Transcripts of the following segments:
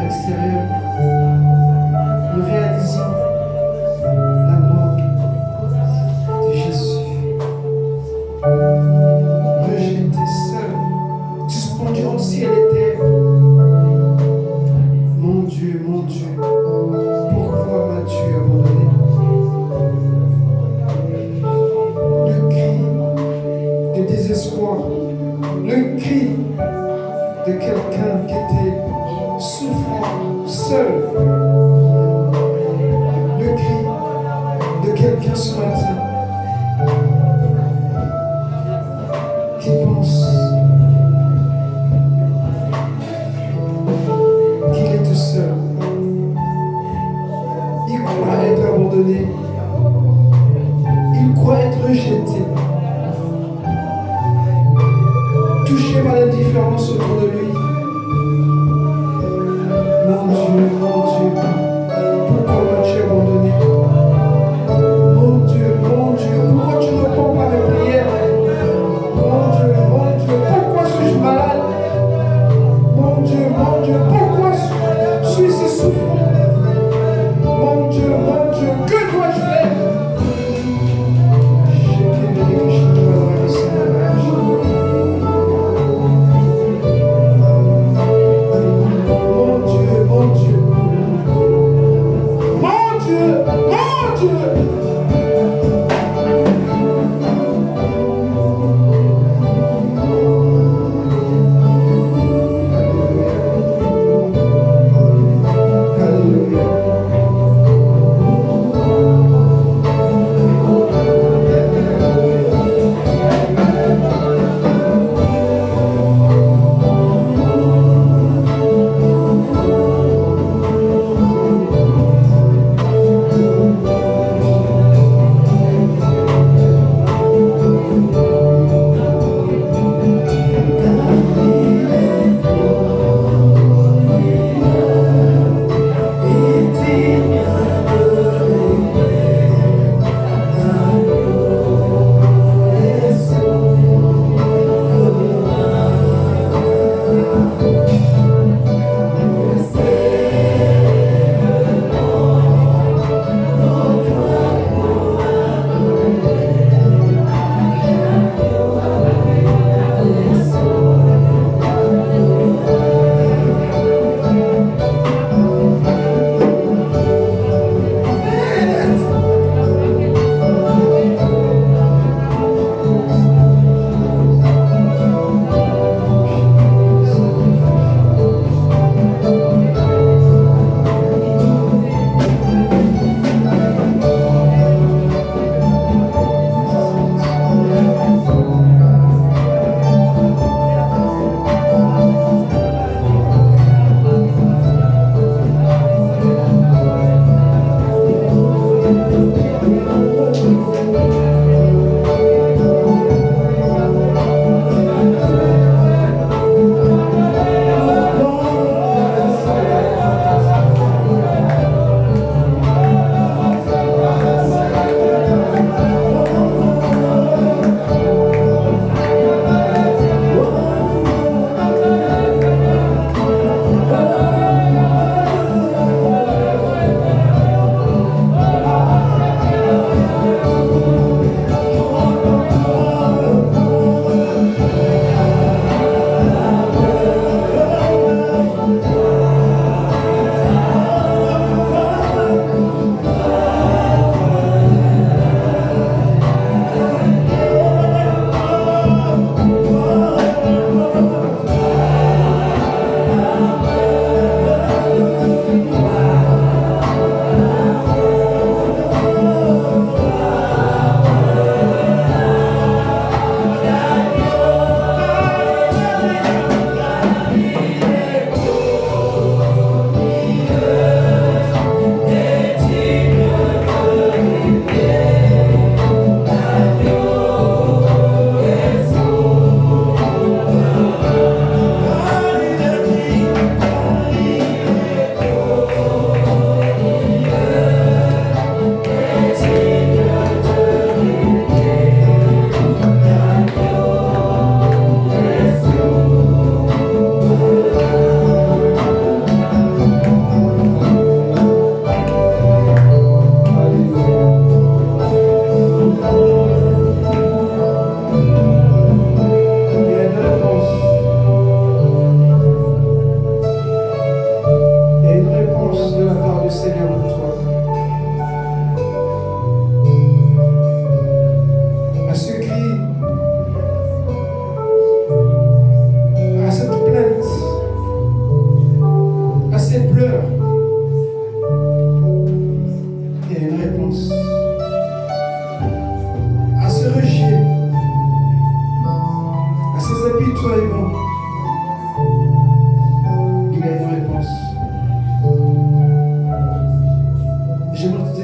l'extérieur, nous réalisons l'amour de Jésus. Rejeté seul, suspendu entre ciel et terre. Mon Dieu, pourquoi m'as-tu abandonné? Le cri de désespoir, le cri de quelqu'un qui était souffrant, seul. Le cri de quelqu'un ce matin qui pense qu'il est tout seul. Il croit être abandonné. Il croit être rejeté. Touché par l'indifférence autour de lui. Mon Dieu, pourquoi m'as-tu abandonné? Mon Dieu,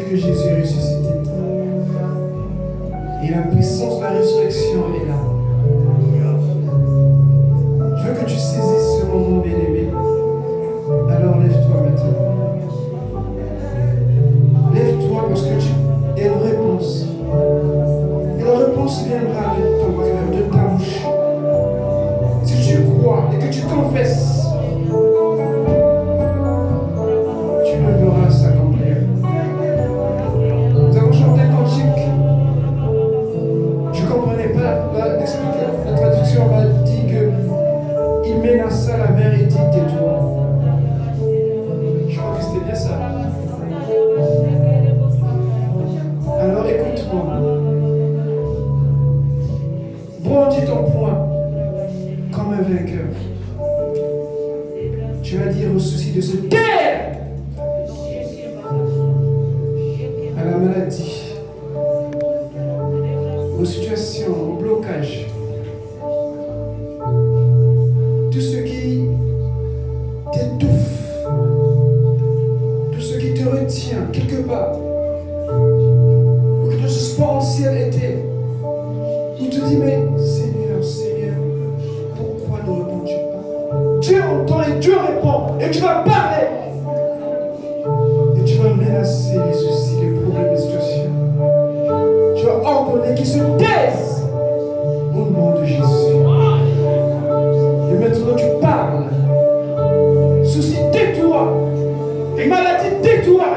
que Jésus est ressuscité. Et la puissance de la résurrection est là. Je veux que tu saisisses ce moment, bien-aimé. Alors lève-toi maintenant. Lève-toi parce que tu as une réponse. Et la réponse viendra de ton cœur, de ta bouche. Si tu crois et que tu confesses, tu le verras s'accomplir. Nous avons chanté un cantique. Je ne comprenais pas. La traduction m'a dit qu'il menaça la mer et dit tais-toi. Je crois que c'était bien ça. Alors écoute-moi. Brandis ton poing comme un vainqueur. Tu vas dire au souci de se taire, à la maladie, aux situations, au blocage, tout ce qui t'étouffe, tout ce qui te retient quelque part, ou que te suspend en ciel était, il te dit mais Seigneur, Seigneur, pourquoi ne réponds-tu pas? Dieu entend et Dieu répond et tu vas parler et tu vas menacer les soucis, les problèmes, les situations. Tu vas ordonner qu'ils se taisent au nom de Jésus. Et maintenant tu parles. Souci, tais-toi. Maladie, tais-toi.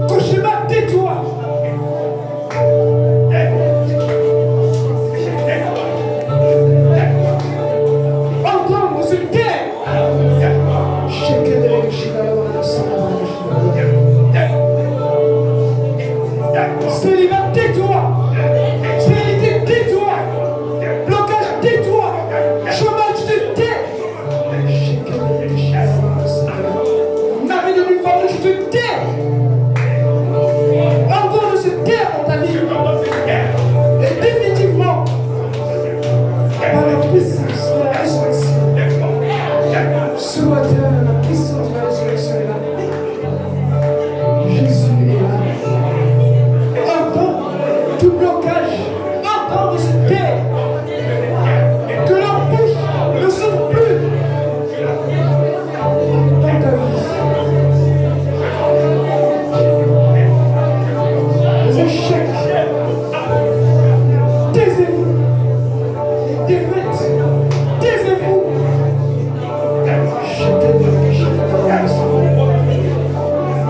Cauchemar, tais-toi. Célibat, tais-toi. Stérilité, tais-toi. Blocage, tais-toi. Chômage, te tais. Mari de une femme, je te tais. Encore de se taire dans ta vie. Et définitivement, par la puissance de la résurrection, ce matin, la puissance de la résurrection est là. Jésus est là. Tout blocage, entends de se taire, que leur bouche ne s'ouvre plus dans ta vie. Les échecs, taisez-vous, les défaites, taisez-vous.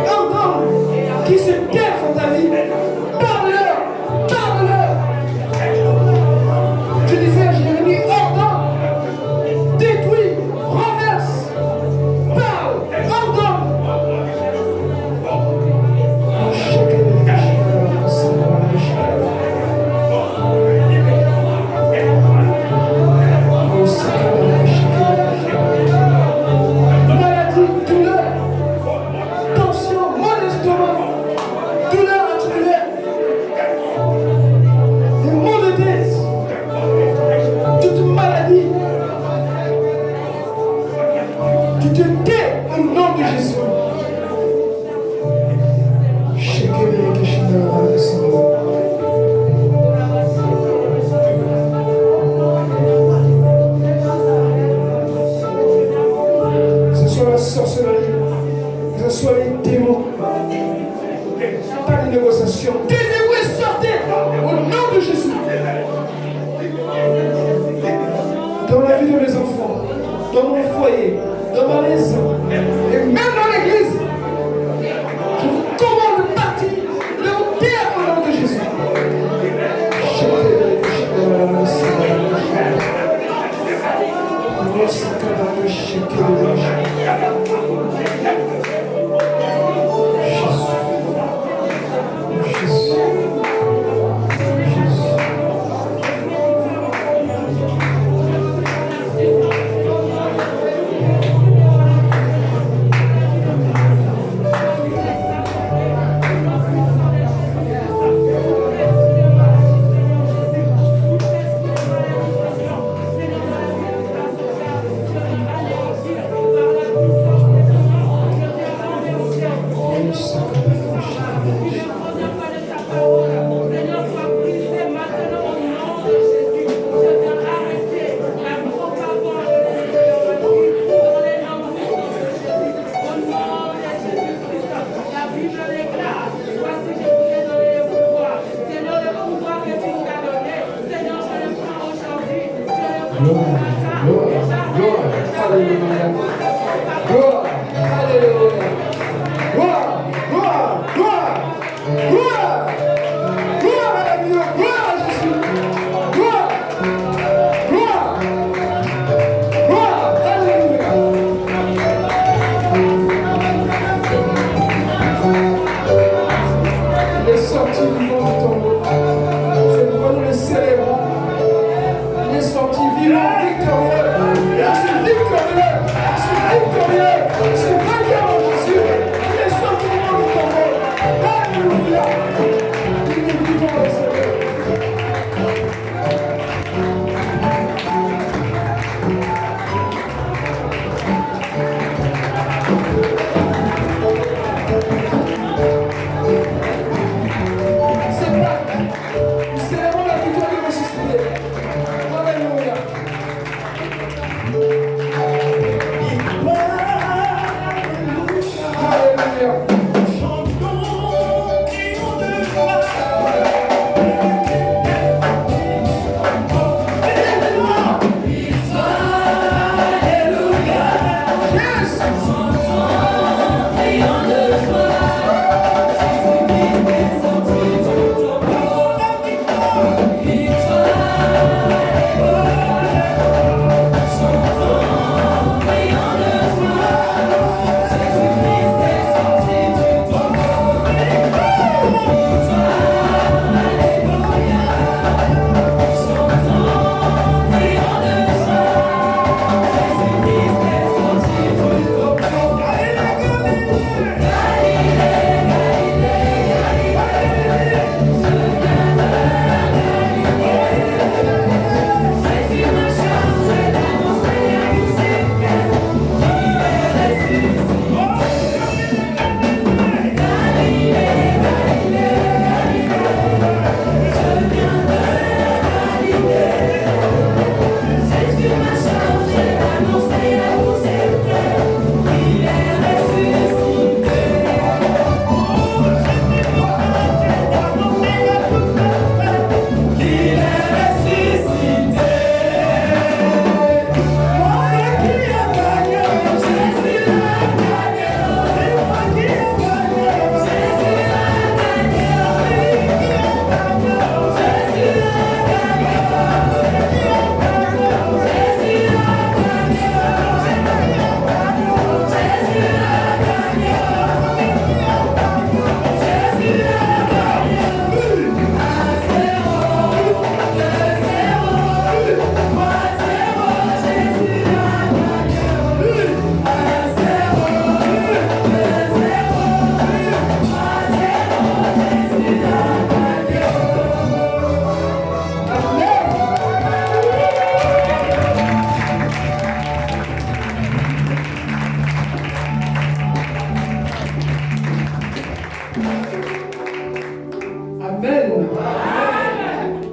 Entends qui se taire dans ta vie. Je disais à Jérémie, ordonne, détruis, renverse, parle, ordonne. Maladie, douleur, tension, mal d'estomac, douleur articulaire, des maux de tête, toute maladie, tu te tais au nom de Jésus. Que ce soit la sorcellerie, que ce soit les démons, pas de négociation. Taisez-vous et sortez au nom de Jésus. Dans la vie de mes enfants, dans mon foyer, dans ma maison, et même dans l'église, je vous commande de partir, de vous taire au nom de Jésus.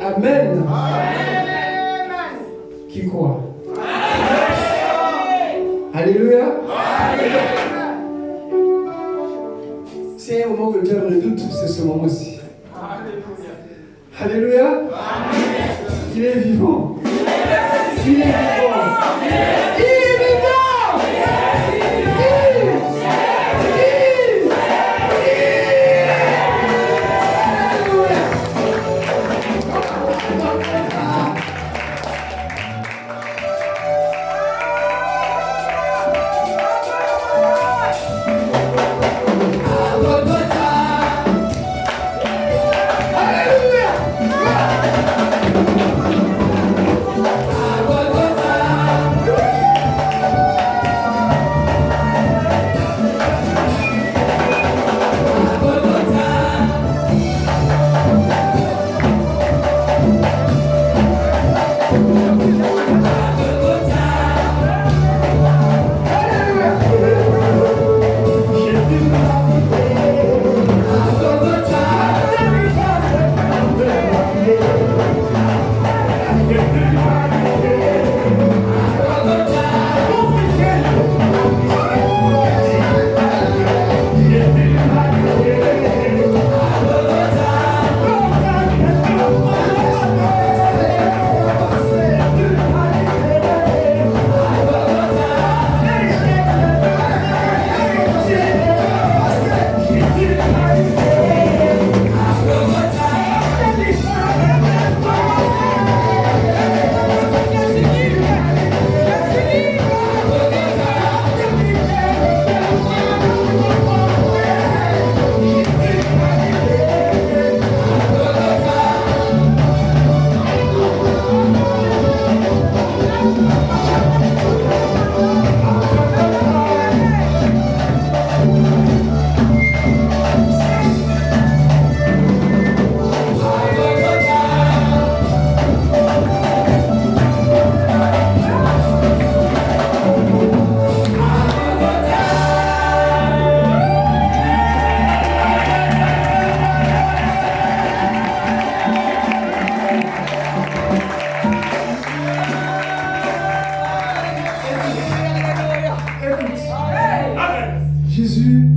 Amen. Qui croit? Alléluia. C'est un moment où le diable redoute, c'est ce moment-ci. Alléluia. Il est vivant. Il est vivant. Il est vivant.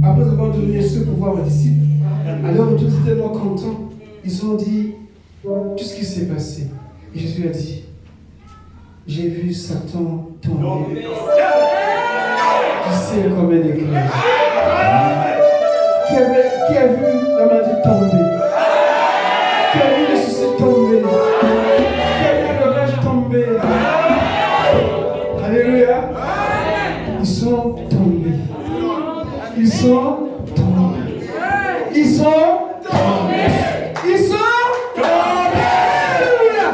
après avoir donné ce pouvoir aux disciples, alors tous étaient tellement contents, ils ont dit tout ce qui s'est passé. Et Jésus a dit, j'ai vu Satan tomber du ciel comme un éclair. Qui a vu la maladie tomber? Qui a vu le succès tomber? Qui a vu l'orage tomber? Alléluia. Ils sont tombés. Ils sont tombés. Ils sont tombés. Ils sont tombés. Alléluia.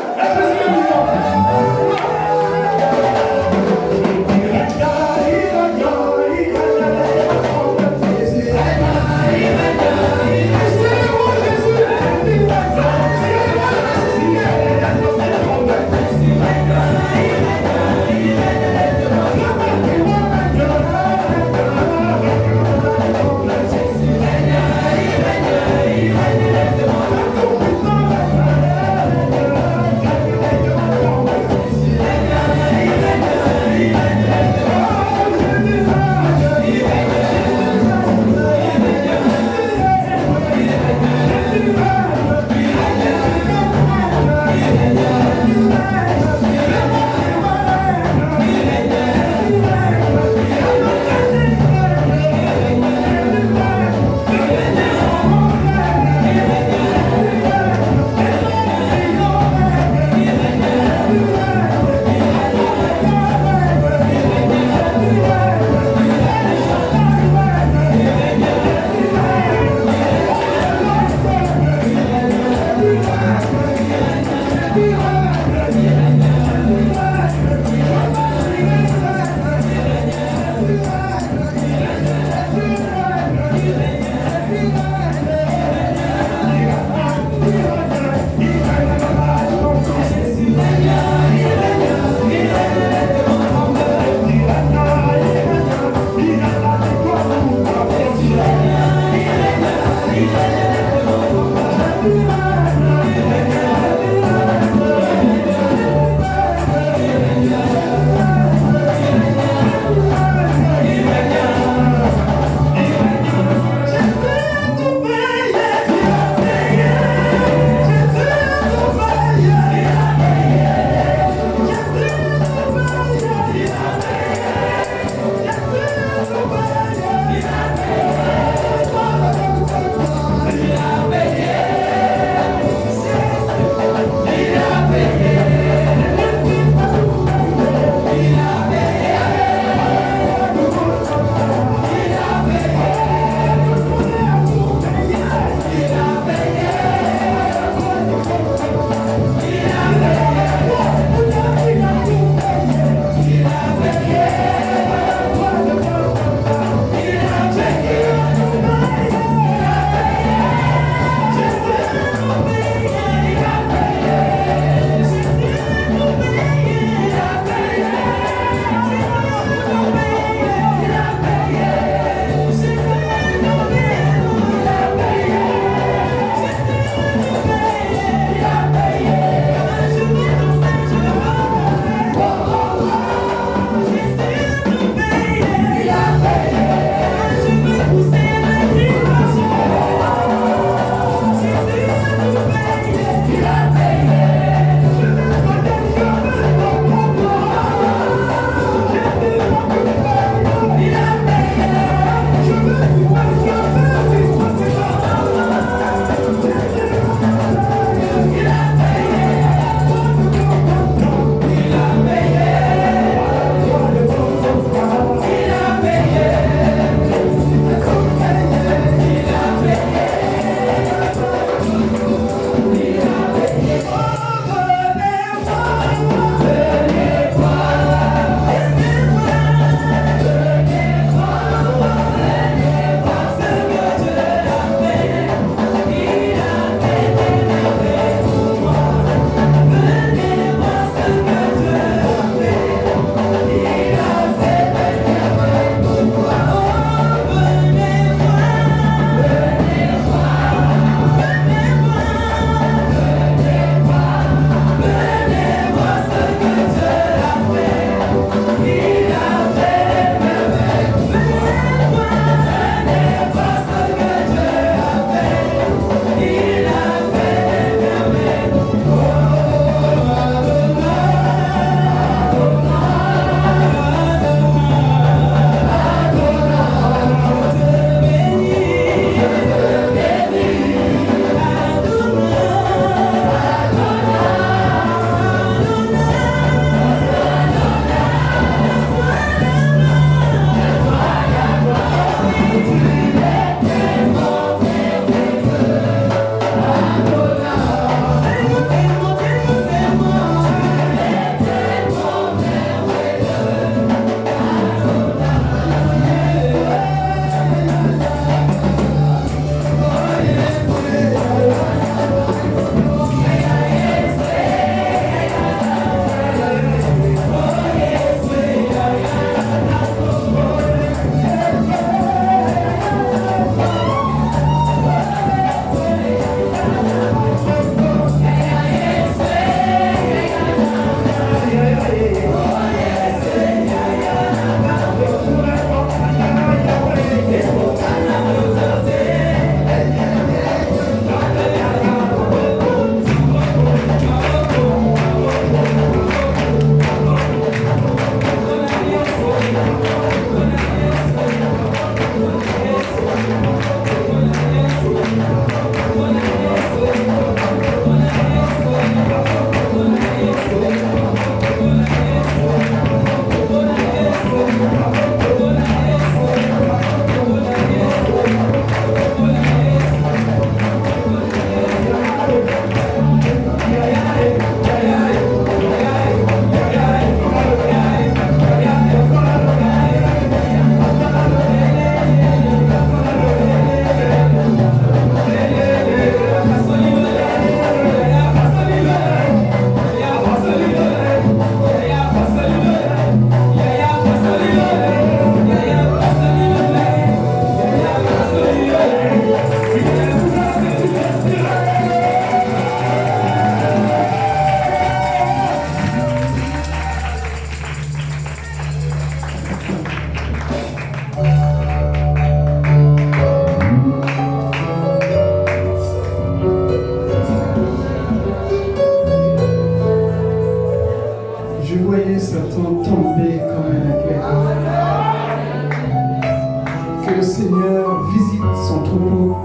Seigneur visite son troupeau.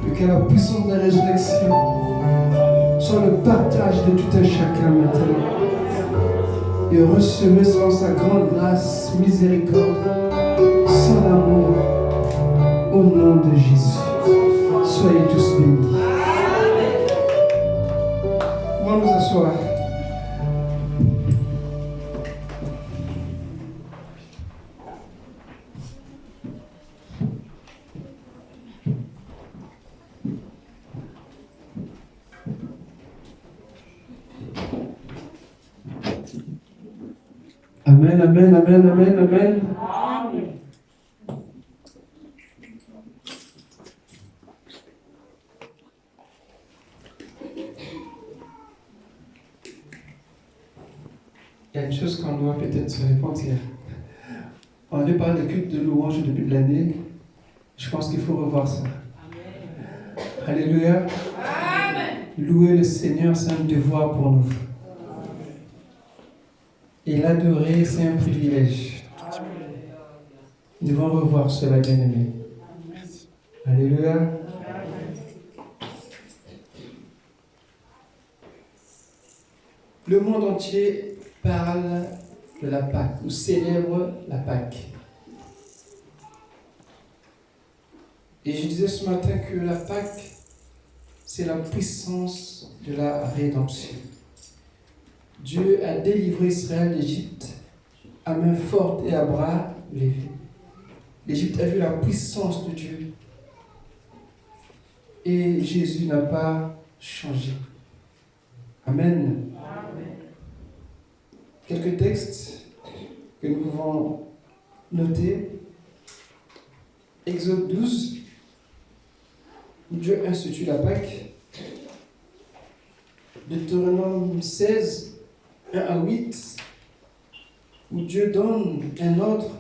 Et que la puissance de la résurrection soit le partage de tout un chacun maintenant. Et recevez selon sa grande grâce, miséricorde, son amour, au nom de Jésus. Soyez tous bénis. On va nous asseoir. Amen, amen, amen, amen, amen. Amen. Il y a une chose qu'on doit peut-être se repentir. On avait parlé de culte de louange au début de l'année. Je pense qu'il faut revoir ça. Amen. Alléluia. Amen. Louer le Seigneur, c'est un devoir pour nous. Et l'adorer, c'est un privilège. Nous devons revoir cela, bien-aimé. Alléluia. Le monde entier parle de la Pâque, ou célèbre la Pâque. Et je disais ce matin que la Pâque, c'est la puissance de la rédemption. Dieu a délivré Israël d'Égypte à main forte et à bras levés. L'Égypte a vu la puissance de Dieu. Et Jésus n'a pas changé. Amen. Amen. Quelques textes que nous pouvons noter. Exode 12, où Dieu institue la Pâque. Deutéronome 16, 1 à 8, où Dieu donne un ordre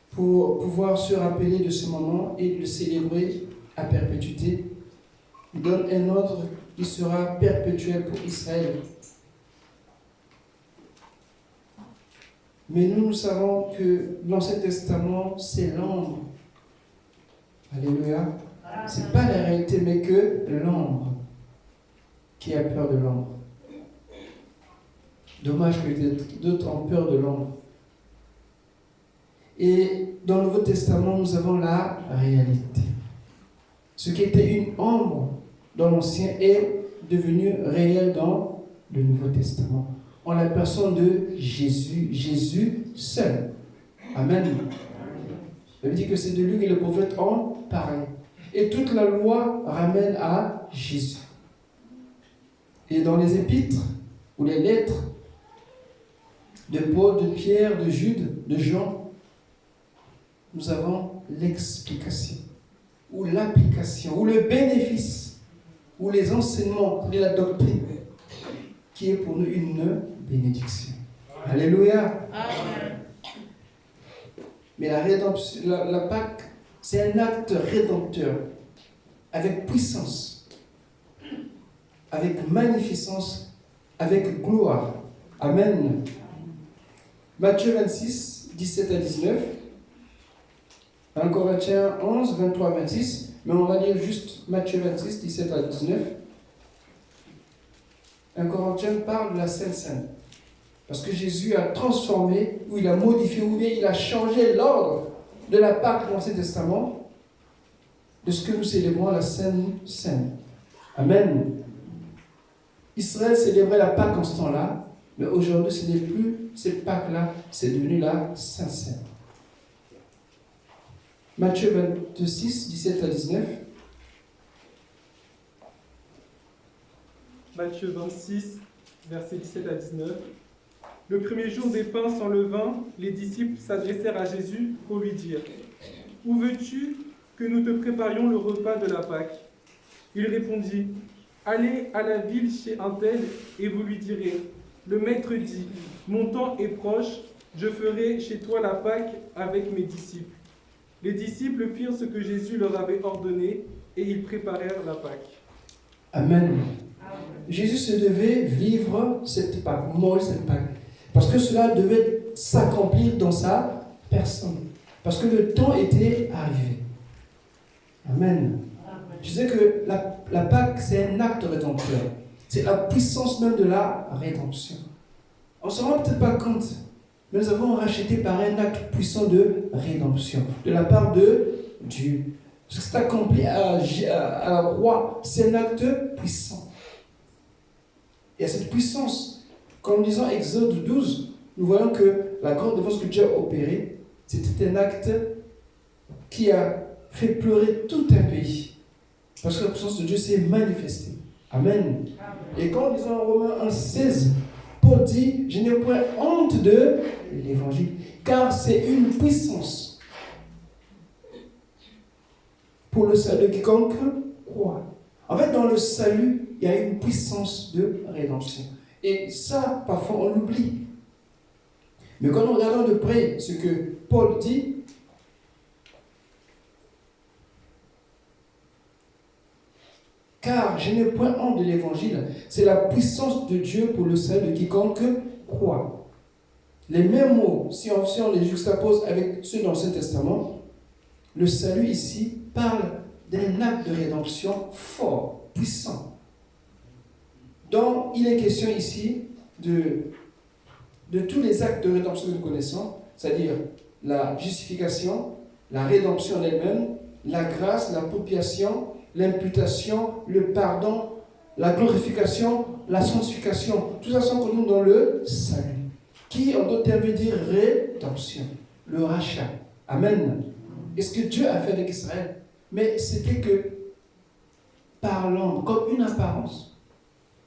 pour pouvoir se rappeler de ce moment et le célébrer à perpétuité. Il donne un ordre qui sera perpétuel pour Israël. Mais nous savons que l'Ancien Testament, c'est l'ombre. Alléluia. Ce n'est pas la réalité, mais que l'ombre. Qui a peur de l'ombre? Dommage que d'autres ont peur de l'ombre. Et dans le Nouveau Testament, nous avons la réalité. Ce qui était une ombre dans l'Ancien est devenu réel dans le Nouveau Testament. En la personne de Jésus, Jésus seul. Amen. Ça veut dire que c'est de lui que les prophètes ont parlé. Et toute la loi ramène à Jésus. Et dans les épîtres, ou les lettres de Paul, de Pierre, de Jude, de Jean, nous avons l'explication, ou l'application, ou le bénéfice, ou les enseignements de la doctrine, qui est pour nous une bénédiction. Alléluia. Amen. Mais la rédemption, la Pâque, c'est un acte rédempteur, avec puissance, avec magnificence, avec gloire. Amen. Matthieu 26, 17 à 19. 1 Corinthiens 11, 23 à 26. Mais on va lire juste Matthieu 26, 17 à 19. 1 Corinthiens parle de la Sainte Seine. Parce que Jésus a transformé, ou il a modifié, ou bien il a changé l'ordre de la Pâque de l'Ancien Testament, de ce que nous célébrons la Sainte Seine. Amen. Israël célébrait la Pâque en ce temps-là, mais aujourd'hui ce n'est plus cette Pâque-là, c'est devenu la Sainte Seine. Matthieu 26, 17 à 19. Matthieu 26, versets 17 à 19. Le premier jour des pains sans levain, les disciples s'adressèrent à Jésus pour lui dire « Où veux-tu que nous te préparions le repas de la Pâque ?» Il répondit « Allez à la ville chez un tel et vous lui direz « Le maître dit, mon temps est proche, je ferai chez toi la Pâque avec mes disciples. » Les disciples firent ce que Jésus leur avait ordonné et ils préparèrent la Pâque. Amen. Jésus se devait vivre cette Pâque, mourir cette Pâque. Parce que cela devait s'accomplir dans sa personne. Parce que le temps était arrivé. Amen. Je disais que la Pâque, c'est un acte rédempteur. C'est la puissance même de la rédemption. On ne se rend peut-être pas compte, mais nous avons racheté par un acte puissant de rédemption, de la part de Dieu. Ce qui s'est accompli à la croix, c'est un acte puissant. Et à cette puissance, quand nous lisons Exode 12, nous voyons que la grande défense que Dieu a opérée, c'était un acte qui a fait pleurer tout un pays. Parce que la puissance de Dieu s'est manifestée. Amen. Et quand nous lisons en Romains 1,16, Paul dit, je n'ai point honte de l'évangile, car c'est une puissance pour le salut de quiconque croit. En fait, dans le salut, il y a une puissance de rédemption. Et ça, parfois, on l'oublie. Mais quand nous regardons de près ce que Paul dit, car je n'ai point honte de l'évangile, c'est la puissance de Dieu pour le salut de quiconque croit. Les mêmes mots, si on les juxtapose avec ceux dans l'Ancien Testament, le salut ici parle d'un acte de rédemption fort, puissant. Donc, il est question ici de tous les actes de rédemption que nous connaissons, c'est-à-dire la justification, la rédemption en elle-même, la grâce, la propitiation, l'imputation, le pardon, la glorification, la sanctification. Tout ça sont connus dans le salut, qui en d'autres termes veut dire rédemption, le rachat. Amen. Et ce que Dieu a fait avec Israël, mais c'était que par l'ombre, comme une apparence.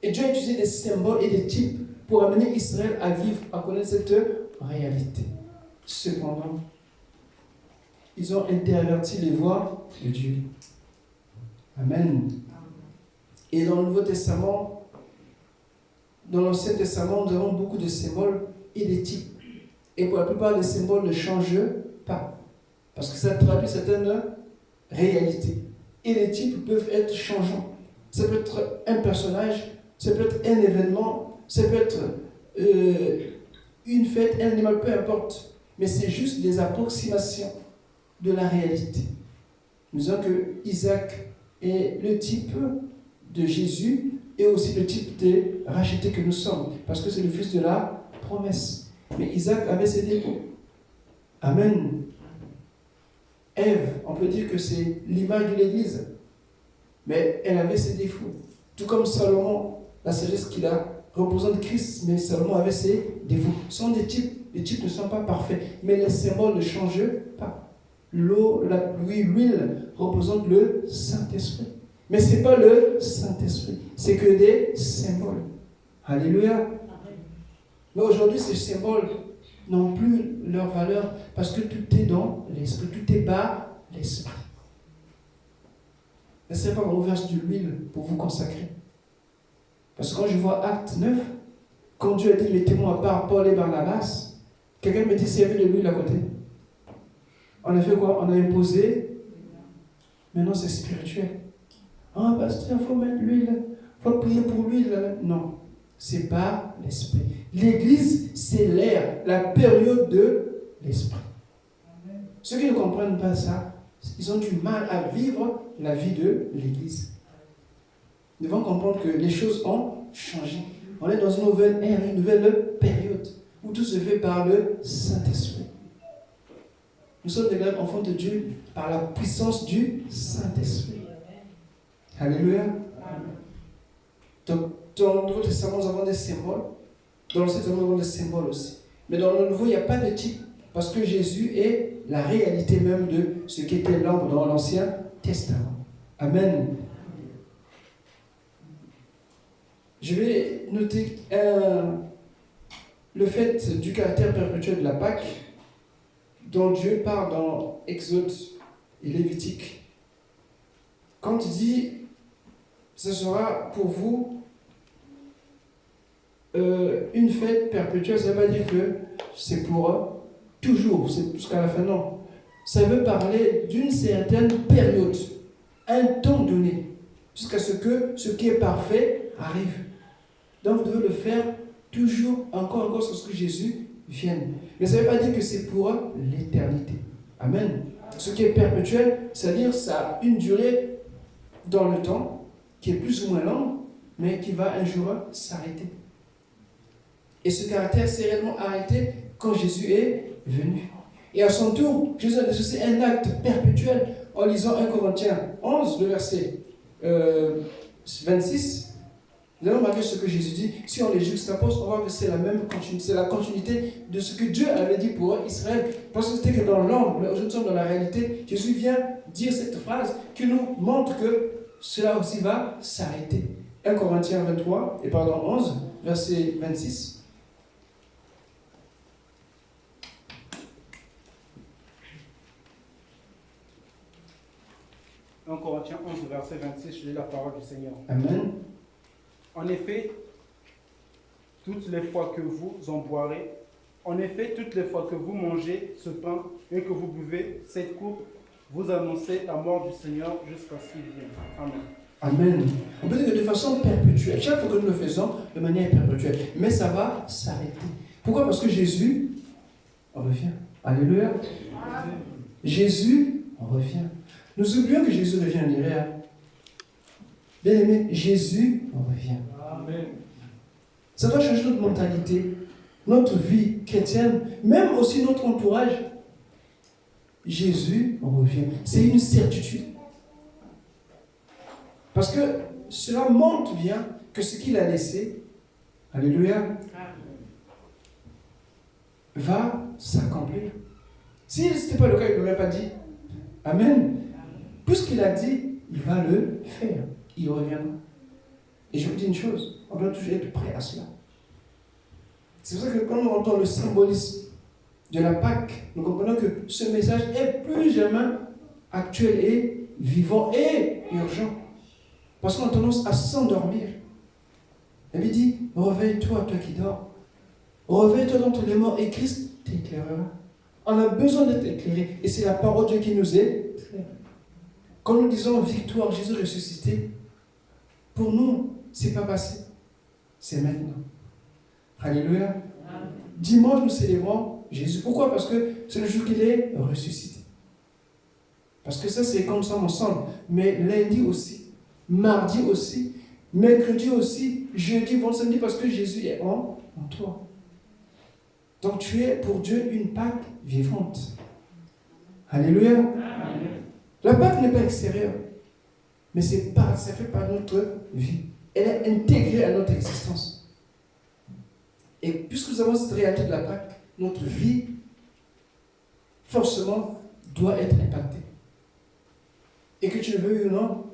Et Dieu a utilisé des symboles et des types pour amener Israël à vivre, à connaître cette réalité. Cependant, ils ont interverti les voies de Dieu. Amen. Et dans le Nouveau Testament, dans l'Ancien Testament, nous avons beaucoup de symboles et des types. Et pour la plupart des symboles ne changent pas. Parce que ça traduit certaines réalités. Et les types peuvent être changeants. Ça peut être un personnage, ça peut être un événement, ça peut être une fête, un animal, peu importe. Mais c'est juste des approximations de la réalité. Nous disons que Isaac est le type de Jésus et aussi le type des rachetés que nous sommes. Parce que c'est le fils de la promesse. Mais Isaac avait ses défauts. Amen. Ève, on peut dire que c'est l'image de l'Église. Mais elle avait ses défauts. Tout comme Salomon, la sagesse qu'il a représente Christ, mais Salomon avait ses défauts. Ce sont des types. Les types ne sont pas parfaits. Mais les symboles ne changent pas. L'eau, la pluie, l'huile représentent le Saint-Esprit. Mais ce n'est pas le Saint-Esprit. C'est que des symboles. Alléluia. Mais aujourd'hui, ces symboles n'ont plus leur valeur parce que tout est dans l'esprit, tout est par l'esprit. N'essayez pas qu'on vous verse de l'huile pour vous consacrer. Parce que quand je vois Acte 9, quand Dieu a dit mettez-moi à part Paul et Barnabas, quelqu'un me dit s'il y avait de l'huile à côté. On a fait quoi? On a imposé. Maintenant c'est spirituel. Ah, pasteur, il faut mettre l'huile, il faut prier pour l'huile. Non, c'est pas l'esprit. L'église, c'est l'ère, la période de l'esprit. Ceux qui ne comprennent pas ça, ils ont du mal à vivre la vie de l'église. Nous devons comprendre que les choses ont changé. On est dans une nouvelle ère, une nouvelle période où tout se fait par le Saint-Esprit. Nous sommes des grands enfants de Dieu par la puissance du Saint-Esprit. Alléluia. Donc, dans le Nouveau Testament, nous avons des symboles. Dans l'Ancien Testament, nous avons des symboles aussi. Mais dans le Nouveau, il n'y a pas de type. Parce que Jésus est la réalité même de ce qu'était l'ombre dans l'Ancien Testament. Amen. Je vais noter le fait du caractère perpétuel de la Pâque dont Dieu parle dans Exode et Lévitique. Quand il dit « ce sera pour vous une fête perpétuelle », ça ne veut pas dire que c'est pour toujours, c'est jusqu'à la fin, non. Ça veut parler d'une certaine période, un temps donné, jusqu'à ce que ce qui est parfait arrive. Donc vous devez le faire toujours, encore, jusqu'à ce que Jésus vienne. Mais ça ne veut pas dire que c'est pour l'éternité. Amen. Ce qui est perpétuel, c'est-à-dire ça a une durée dans le temps qui est plus ou moins longue, mais qui va un jour s'arrêter. Et ce caractère s'est réellement arrêté quand Jésus est venu. Et à son tour, Jésus a associé un acte perpétuel en lisant 1 Corinthiens 11, le verset 26. Vous allez remarquer ce que Jésus dit. Si on les juxtapose, on voit que c'est la même continuité, c'est la continuité de ce que Dieu avait dit pour Israël. Parce que c'était que dans l'ombre, mais aujourd'hui nous sommes dans la réalité. Jésus vient dire cette phrase qui nous montre que cela aussi va s'arrêter. 1 Corinthiens 11, verset 26. 1 Corinthiens 11, verset 26, je lis la parole du Seigneur. Amen. En effet, toutes les fois que vous en boirez, en effet, toutes les fois que vous mangez ce pain et que vous buvez cette coupe, vous annoncez la mort du Seigneur jusqu'à ce qu'il vienne. Amen. Amen. On peut dire que de façon perpétuelle, chaque fois que nous le faisons, de manière perpétuelle, mais ça va s'arrêter. Pourquoi? Parce que Jésus revient. Alléluia. Jésus revient. Nous oublions que Jésus revient en hiver. Bien aimé, Jésus revient. Amen. Ça doit changer notre mentalité, notre vie chrétienne, même aussi notre entourage. Jésus revient. C'est une certitude. Parce que cela montre bien que ce qu'il a laissé, alléluia, va s'accomplir. Si ce n'était pas le cas, il ne l'aurait pas dit. Amen. Puisqu'il a dit, il va le faire. Il reviendra. Et je vous dis une chose, on doit toujours être prêt à cela. C'est pour ça que quand on entend le symbolisme de la Pâque, nous comprenons que ce message est plus jamais actuel et vivant et urgent. Parce qu'on a tendance à s'endormir. La Bible dit, réveille-toi, toi qui dors. Réveille-toi dans tous les morts et Christ t'éclairera. On a besoin d'être éclairé. Et c'est la parole de Dieu qui nous est. Quand nous disons victoire, Jésus ressuscité, pour nous, ce n'est pas passé. C'est maintenant. Alléluia. Amen. Dimanche, nous célébrons Jésus. Pourquoi? Parce que c'est le jour qu'il est ressuscité. Parce que ça, c'est comme ça ensemble. Mais lundi aussi, mardi aussi, mercredi aussi, jeudi, vendredi, samedi, parce que Jésus est en toi. Donc tu es pour Dieu une Pâque vivante. Alléluia. Amen. La Pâque n'est pas extérieure, mais ça fait par notre vie. Elle est intégrée à notre existence. Et puisque nous avons cette réalité de la Pâque, notre vie, forcément, doit être impactée. Et que tu le veuilles ou non,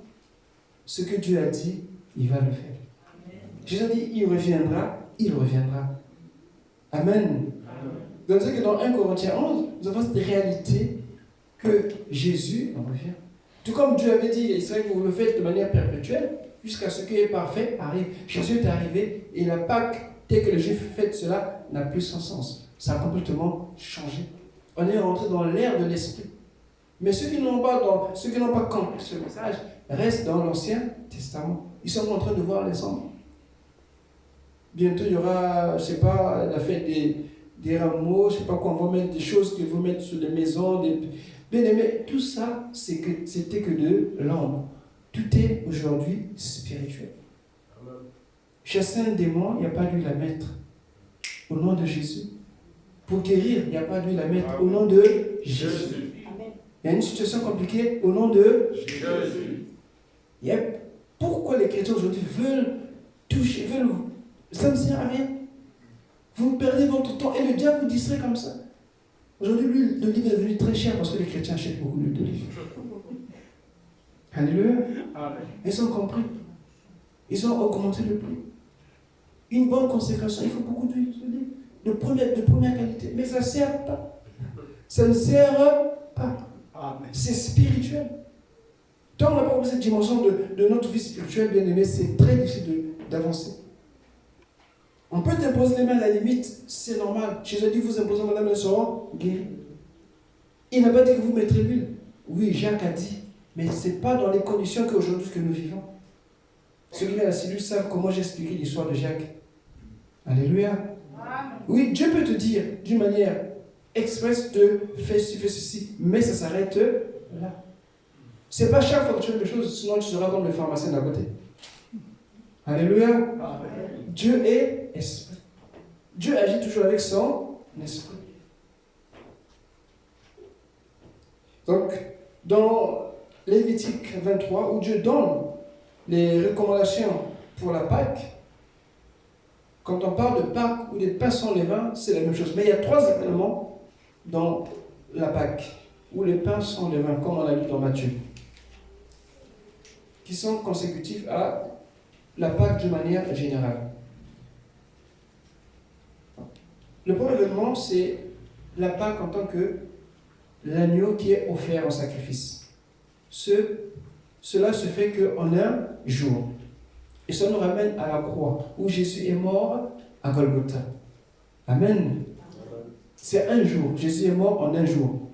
ce que Dieu a dit, il va le faire. Amen. Jésus a dit, il reviendra, il reviendra. Amen. Donc, c'est que dans 1 Corinthiens 11, nous avons cette réalité que Jésus revient. Tout comme Dieu avait dit à Israël, vous le faites de manière perpétuelle, jusqu'à ce qui est parfait arrive. Jésus est arrivé et la Pâque, dès que les Juifs fêtent cela, n'a plus son sens. Ça a complètement changé. On est rentré dans l'ère de l'Esprit. Mais ceux qui n'ont pas compris ce message restent dans l'Ancien Testament. Ils sont en train de voir les ombres. Bientôt, il y aura, je ne sais pas, la fête des rameaux, je ne sais pas quoi, on va mettre des choses qu'ils vont mettre sur les maisons. Bien aimé, tout ça, c'était que de l'ombre. Tout est aujourd'hui spirituel. Chasser un démon, il n'y a pas d'huile à mettre. Au nom de Jésus. Pour guérir, il n'y a pas d'huile à mettre. Au nom de Jésus. Il y a une situation compliquée. Au nom de Jésus. Pourquoi les chrétiens aujourd'hui veulent toucher, ça ne sert à rien. Vous perdez votre temps et le diable vous distrait comme ça. Aujourd'hui, l'huile d'olive est devenue très chère parce que les chrétiens achètent beaucoup d'huile d'olive. Alléluia. Amen. Ils ont compris. Ils ont augmenté le prix. Une bonne consécration, il faut beaucoup d'huile de première qualité. Mais ça ne sert pas. Ça ne sert pas. Amen. C'est spirituel. Tant qu'on n'a pas compris cette dimension de notre vie spirituelle, bien aimé, c'est très difficile d'avancer. On peut t'imposer les mains à la limite, c'est normal. Jésus a dit, vous imposez madame, elles seront guéries. Il n'a pas dit que vous mettrez l'huile. Oui, Jacques a dit, mais ce n'est pas dans les conditions qu'aujourd'hui que nous vivons. Ceux qui viennent à la cellule savent comment j'ai expliqué l'histoire de Jacques. Alléluia. Oui, Dieu peut te dire d'une manière express de fais ceci, mais ça s'arrête là. C'est pas chaque fois que tu fais quelque chose, sinon tu seras comme le pharmacien d'à côté. Alléluia. Amen. Dieu est esprit. Dieu agit toujours avec son esprit. Donc, dans Lévitique 23, où Dieu donne les recommandations pour la Pâque, quand on parle de Pâques ou des pains sans levain, c'est la même chose. Mais il y a 3 événements dans la Pâque, ou les pains sans levain, comme on l'a lu dans Matthieu, qui sont consécutifs à la Pâque de manière générale. Le premier événement, c'est la Pâque en tant que l'agneau qui est offert en sacrifice. Cela se fait qu'en un jour. Et ça nous ramène à la croix, où Jésus est mort à Golgotha. Amen. C'est un jour. Jésus est mort en un jour.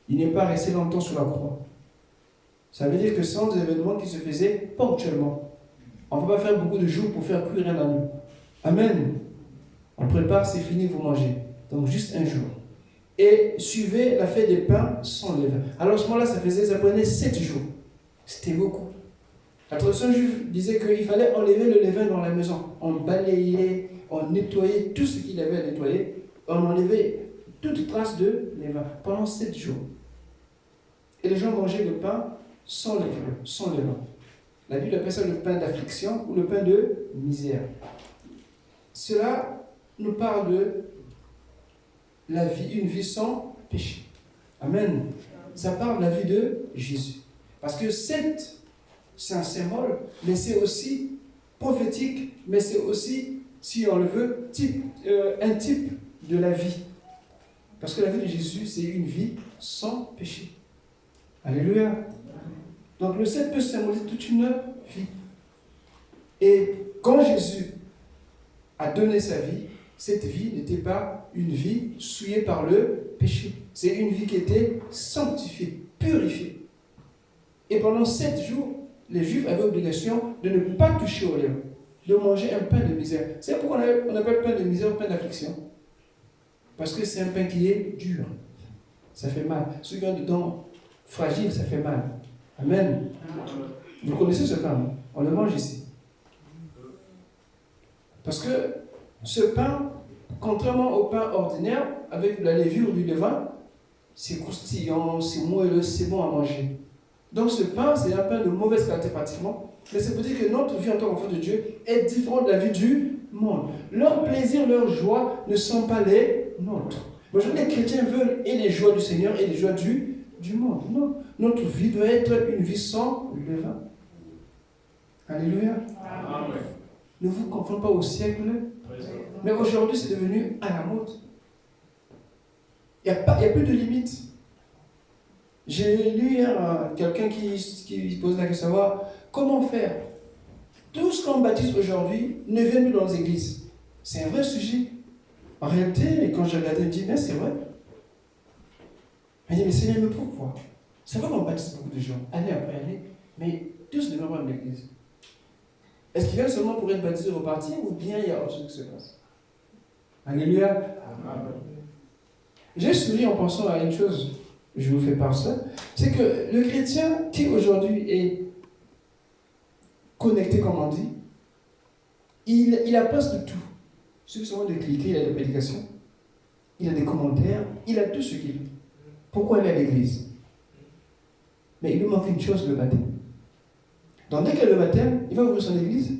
Il n'est pas resté longtemps sur la croix. Ça veut dire que ce sont des événements qui se faisaient ponctuellement. On ne peut pas faire beaucoup de jours pour faire cuire un agneau. Amen. On prépare, c'est fini, vous mangez. Donc juste un jour. Et suivez la fête des pains sans levain. Alors à ce moment-là, ça prenait 7 jours. C'était beaucoup. La tradition juive disait qu'il fallait enlever le levain dans la maison. On balayait, on nettoyait tout ce qu'il avait à nettoyer. On enlevait toute trace de levain pendant 7 jours. Et les gens mangeaient le pain sans levain. La Bible appelle ça le pain d'affliction ou le pain de misère. Cela nous parle de la vie, une vie sans péché. Amen. Ça parle de la vie de Jésus. Parce que c'est un symbole, mais c'est aussi prophétique, mais c'est aussi, si on le veut, un type de la vie. Parce que la vie de Jésus, c'est une vie sans péché. Alléluia. Donc le 7 peut symboliser toute une vie. Et quand Jésus a donné sa vie, cette vie n'était pas une vie souillée par le péché. C'est une vie qui était sanctifiée, purifiée. Et pendant 7 jours, les Juifs avaient l'obligation de ne pas toucher au levain, de manger un pain de misère. C'est pourquoi on appelle pain de misère pain d'affliction. Parce que c'est un pain qui est dur. Ça fait mal. Ceux qui ont des dents fragiles, ça fait mal. Amen. Vous connaissez ce pain? On le mange ici. Parce que ce pain, contrairement au pain ordinaire, avec de la levure ou du levain, c'est croustillant, c'est moelleux, c'est bon à manger. Donc ce pain, c'est un pain de mauvaise qualité pratiquement, mais c'est pour dire que notre vie en tant qu'enfant de Dieu est différente de la vie du monde. Leur plaisir, leur joie ne sont pas les nôtres. Aujourd'hui, les chrétiens veulent et les joies du Seigneur et les joies du monde. Non, notre vie doit être une vie sans levain. Alléluia. Amen. Ne vous confondez pas au siècle, mais aujourd'hui c'est devenu à la mode. Il n'y a plus de limite. J'ai lu hier quelqu'un qui pose la question de savoir comment faire. Tout ce qu'on baptise aujourd'hui ne vient plus dans les églises. C'est un vrai sujet. En réalité, quand j'ai regardé, je me dis, mais c'est vrai. Je me dis, mais Seigneur, mais pourquoi? C'est vrai qu'on baptise beaucoup de gens, année après année, mais tous ne viennent pas dans l'église. Est-ce qu'ils viennent seulement pour être baptisés et repartir, ou bien il y a autre chose qui se passe? Alléluia. Amen. J'ai souri en pensant à une chose, je vous fais part de ça, c'est que le chrétien qui aujourd'hui est connecté, comme on dit, il a place de tout. Il suffit seulement de cliquer, il a des prédications, il a des commentaires, il a tout ce qu'il veut. Pourquoi il est à l'église? Mais il lui manque une chose, le baptême. Donc dès qu'il a le baptême, il va ouvrir son église.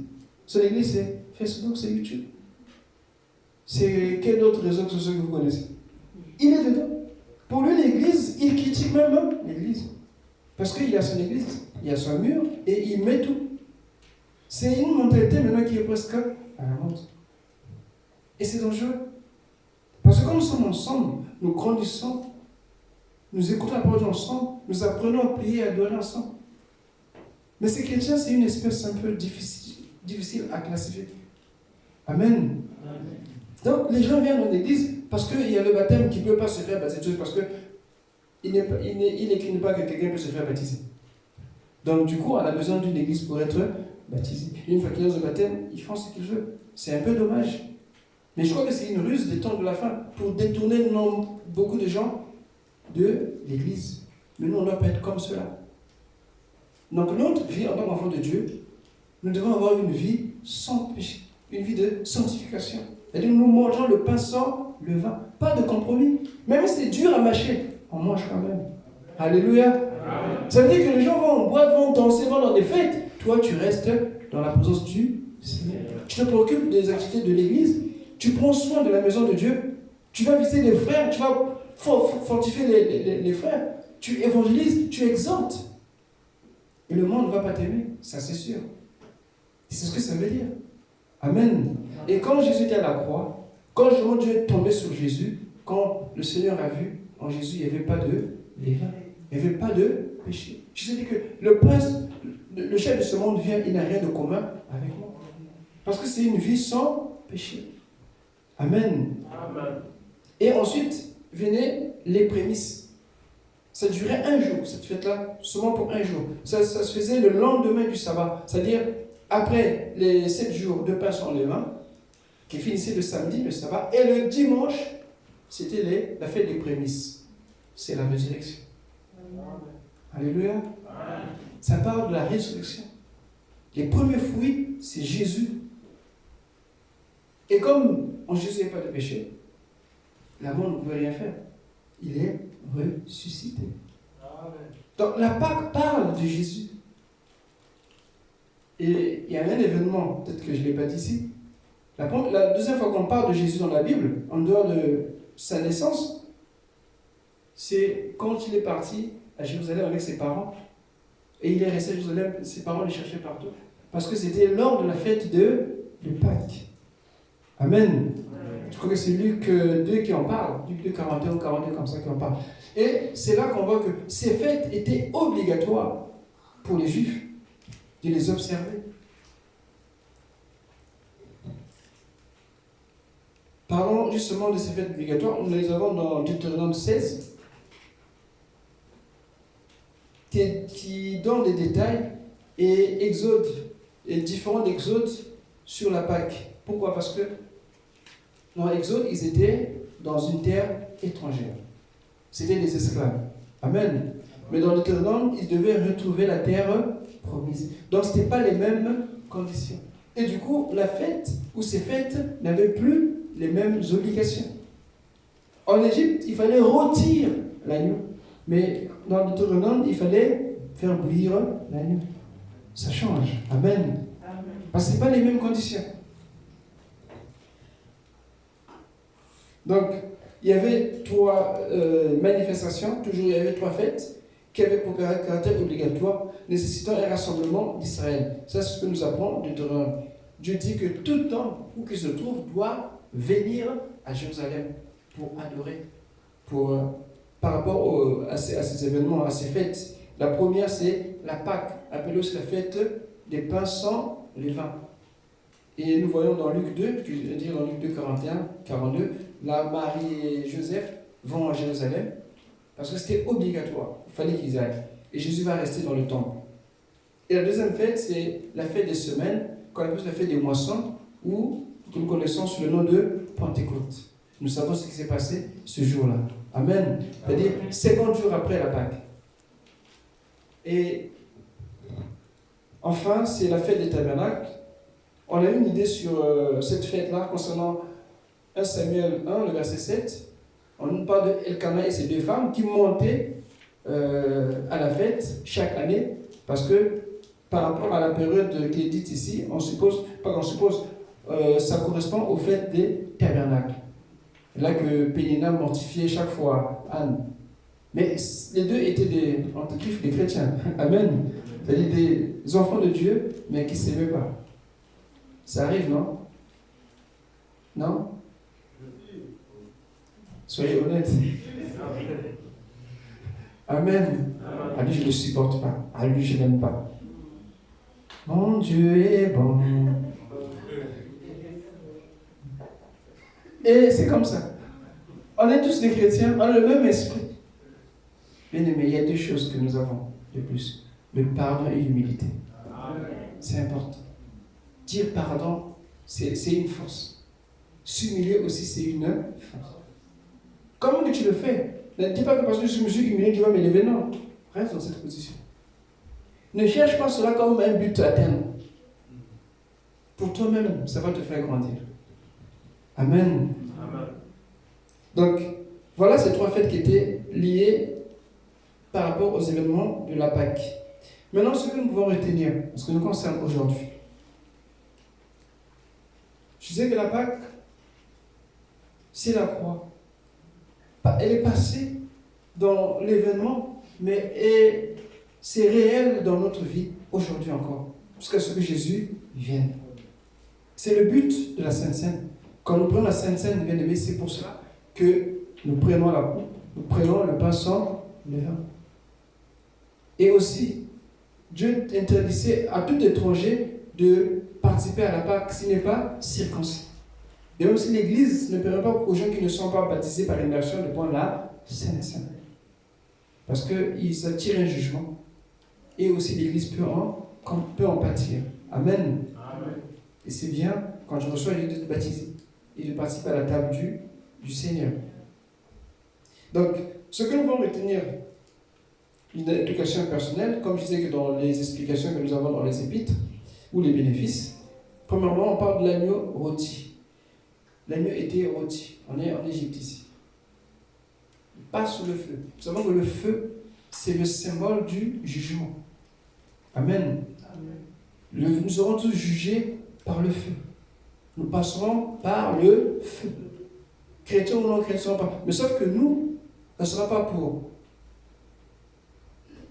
Son église, c'est Facebook, c'est YouTube. C'est quel autre réseau social que vous connaissez? Il est dedans. Pour lui, l'église, il critique même l'église. Parce qu'il a son église, il a son mur, et il met tout. C'est une mentalité maintenant qui est presque à la mode. Et c'est dangereux. Parce que quand nous sommes ensemble, nous grandissons, nous écoutons la parole ensemble, nous apprenons à prier et à adorer ensemble. Mais ces chrétiens, c'est une espèce un peu difficile à classifier. Amen. Amen. Donc les gens viennent dans l'église parce qu'il y a le baptême qui ne peut pas se faire baptiser, parce qu'il n'est pas que quelqu'un peut se faire baptiser. Donc du coup, on a besoin d'une église pour être baptisé. Une fois qu'il a le baptême, ils font ce qu'ils veulent. C'est un peu dommage. Mais je crois que c'est une ruse des temps de la fin pour détourner beaucoup de gens de l'Église. Mais nous, on ne doit pas être comme cela. Donc notre vie en tant qu'enfant de Dieu, nous devons avoir une vie sans péché, une vie de sanctification. C'est-à-dire nous mangeons le pain sans levain, pas de compromis. Même si c'est dur à mâcher, on mange quand même. Alléluia. Amen. Ça veut dire que les gens vont en boîte, vont danser, vont dans des fêtes. Toi, tu restes dans la présence du Seigneur. Tu te préoccupes des activités de l'Église, tu prends soin de la maison de Dieu, tu vas visiter les frères, tu vas fortifier les frères, tu évangélises, tu exhortes. Et le monde ne va pas t'aimer, ça c'est sûr. C'est ce que ça veut dire. Amen. Et quand Jésus était à la croix, quand Dieu est tombé sur Jésus, quand le Seigneur a vu en Jésus, il n'y avait pas de levain, il n'y avait pas de péché. Je sais que le prince, le chef de ce monde vient, il n'a rien de commun avec moi. Parce que c'est une vie sans péché. Amen. Amen. Et ensuite, venaient les prémices. Ça durait un jour, cette fête-là, seulement pour un jour. Ça se faisait le lendemain du sabbat, c'est-à-dire après les 7 jours de pain sans levain, qui finissaient le samedi, le sabbat, et le dimanche, c'était la fête des prémices. C'est la résurrection. Alléluia. Amen. Ça parle de la résurrection. Les premiers fruits, c'est Jésus. Et comme en Jésus il n'y a pas de péché, la mort ne pouvait rien faire. Il est ressuscité. Amen. Donc la Pâque parle de Jésus. Et il y a un événement, peut-être que je ne l'ai pas dit ici. La deuxième fois qu'on parle de Jésus dans la Bible, en dehors de sa naissance, c'est quand il est parti à Jérusalem avec ses parents. Et il est resté à Jérusalem, ses parents les cherchaient partout. Parce que c'était lors de la fête de Pâques. Amen. Je crois que c'est Luc 2 qui en parle. Luc 2, 41 ou 42 comme ça qui en parle. Et c'est là qu'on voit que ces fêtes étaient obligatoires pour les Juifs de les observer. Parlons justement de ces fêtes obligatoires. Nous les avons dans Deutéronome 16 qui donne des détails et Exode, et différents exodes sur la Pâque. Pourquoi? Parce que dans Exode, ils étaient dans une terre étrangère. C'était des esclaves. Amen. Mais dans Deutéronome, ils devaient retrouver la terre promise. Donc, ce n'étaient pas les mêmes conditions. Et du coup, la fête ou ces fêtes n'avaient plus les mêmes obligations. En Égypte, il fallait rôtir l'agneau. Mais dans Deutéronome, il fallait faire bouillir l'agneau. Ça change. Amen. Amen. Parce que ce n'est pas les mêmes conditions. Donc, il y avait 3 manifestations, toujours il y avait 3 fêtes qui avaient pour caractère obligatoire, nécessitant un rassemblement d'Israël. Ça, c'est ce que nous apprend Deutéronome. Dieu dit que tout homme où qu'il se trouve doit venir à Jérusalem pour adorer, par rapport à ces événements, à ces fêtes. La première, c'est la Pâque, appelée aussi la fête des pains sans levain. Et nous voyons dans Luc 2, je veux dire dans Luc 2, 41, 42, là, Marie et Joseph vont à Jérusalem parce que c'était obligatoire, il fallait qu'ils aillent. Et Jésus va rester dans le temple. Et la deuxième fête, c'est la fête des semaines, qu'on appelle la fête des moissons, ou que nous connaissons sous le nom de Pentecôte. Nous savons ce qui s'est passé ce jour-là. Amen. C'est-à-dire 50 jours après la Pâque. Et enfin, c'est la fête des tabernacles. On a une idée sur cette fête-là concernant 1 Samuel 1, le verset 7. On nous parle d'Elkana et ses 2 femmes qui montaient à la fête chaque année parce que par rapport à la période qui est dite ici, ça correspond aux fêtes des tabernacles. Là que Pénina mortifiait chaque fois Anne. Mais les deux étaient des chrétiens. Amen. C'est-à-dire des enfants de Dieu, mais qui ne s'aimaient pas. Ça arrive, non? Non? Soyez honnêtes. Amen. À lui, je ne le supporte pas. À lui, je ne l'aime pas. Mon Dieu est bon. Et c'est comme ça. On est tous des chrétiens, on a le même esprit. Bien aimé, il y a 2 choses que nous avons de plus. Le pardon et l'humilité. C'est important. Dire pardon, c'est une force. s'humilier aussi, c'est une force. Comment que tu le fais? Ne dis pas que parce que je me suis humilié, tu vas m'élever. Non. Reste dans cette position. Ne cherche pas cela comme un but à atteindre. Pour toi-même, ça va te faire grandir. Amen. Amen. Donc, voilà ces 3 fêtes qui étaient liées par rapport aux événements de la Pâque. Maintenant, ce que nous pouvons retenir, ce qui nous concerne aujourd'hui. Je sais que la Pâque, c'est la croix. Elle est passée dans l'événement, mais c'est réel dans notre vie aujourd'hui encore, jusqu'à ce que Jésus vienne. C'est le but de la Sainte Seine. Quand nous prenons la Sainte Seine, bien aimé, c'est pour cela que nous prenons la coupe, nous prenons le pain sans le vin. Et aussi, Dieu interdisait à tout étranger de participer à la Pâque s'il n'est pas circoncis. Et même si l'Église ne permet pas aux gens qui ne sont pas baptisés par l'immersion de prendre la Sainte Seine. Parce que ça tire un jugement. Et aussi l'Église peut en pâtir. Amen. Amen. Et c'est bien quand je reçois Dieu de te baptiser et de participer à la table du Seigneur. Donc, ce que nous pouvons retenir d'une éducation personnelle, comme je disais que dans les explications que nous avons dans les épîtres, ou les bénéfices, premièrement, on parle de l'agneau rôti. L'agneau était rôti. On est en Égypte ici. Il passe sous le feu. Nous savons que le feu, c'est le symbole du jugement. Amen. Amen. Nous serons tous jugés par le feu. Nous passerons par le feu. Chrétiens ou non chrétiens, pas. Mais sauf que nous, ce ne sera pas pour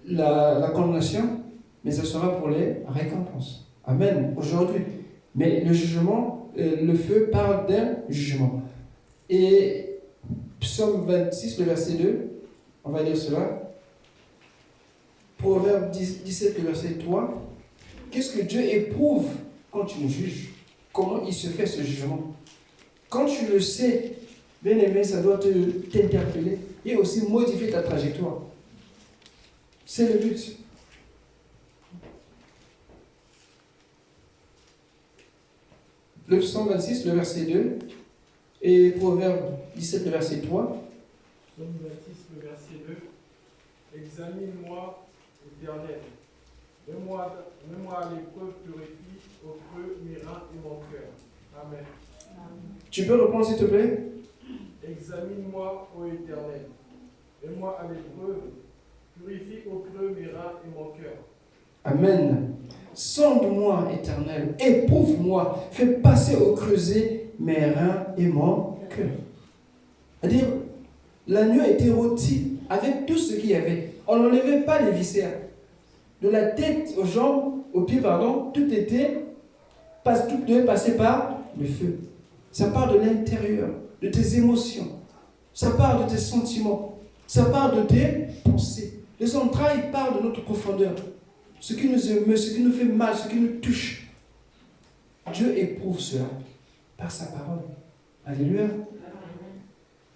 la condamnation, mais ce sera pour les récompenses. Amen. Aujourd'hui. Mais le jugement, le feu parle d'un jugement. Et Psaume 26, le verset 2, on va lire cela. Proverbe 17, le verset 3. Qu'est-ce que Dieu éprouve quand tu nous juges? Comment il se fait ce jugement? Quand tu le sais, bien aimé, ça doit t'interpeller et aussi modifier ta trajectoire. C'est le but. Le Psaume 26, le verset 2, et Proverbe 17, le verset 3. Psaume 26, le verset 2. Examine-moi, Éternel. Mets-moi à l'épreuve, purifie au creux mes reins et mon cœur. Amen. Tu peux reprendre, s'il te plaît? Examine-moi, ô Éternel. Mets-moi à l'épreuve, purifie au creux mes reins et mon cœur. Amen. Sonde-moi, Éternel, éprouve-moi, fais passer au creuset mes reins et mon cœur. C'est-à-dire, l'agneau était rôti avec tout ce qu'il y avait. On n'enlevait pas les viscères. De la tête aux jambes, aux pieds, pardon, tout devait passer par le feu. Ça part de l'intérieur, de tes émotions. Ça part de tes sentiments. Ça part de tes pensées. Les entrailles partent de notre profondeur. Ce qui nous émeut, ce qui nous fait mal, ce qui nous touche. Dieu éprouve cela par sa parole. Alléluia.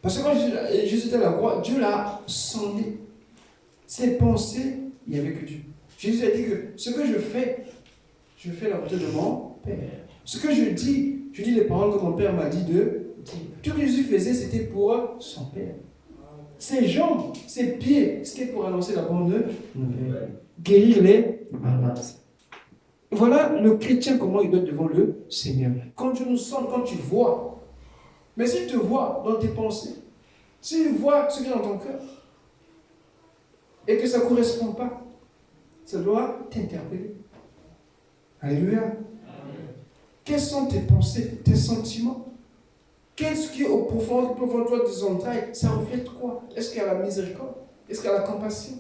Parce que quand Jésus était à la croix, Dieu l'a sondé. Ses pensées, il n'y avait que Dieu. Jésus a dit que ce que je fais la volonté de mon Père. Ce que je dis les paroles que mon Père m'a dit de dire. Tout ce que Jésus faisait, c'était pour son Père. Ses jambes, ses pieds, c'était pour annoncer la bonne nouvelle. Guérir les malades. Voilà le chrétien, comment il doit être devant le Seigneur. Quand tu nous sens, quand tu vois. Mais s'il te voit dans tes pensées, s'il voit ce qui est dans ton cœur, et que ça ne correspond pas, ça doit t'interpeller. Alléluia. Amen. Quelles sont tes pensées, tes sentiments? Qu'est-ce qui est au profond de toi, des entrailles? Ça reflète quoi? Est-ce qu'il y a la miséricorde? Est-ce qu'il y a la compassion?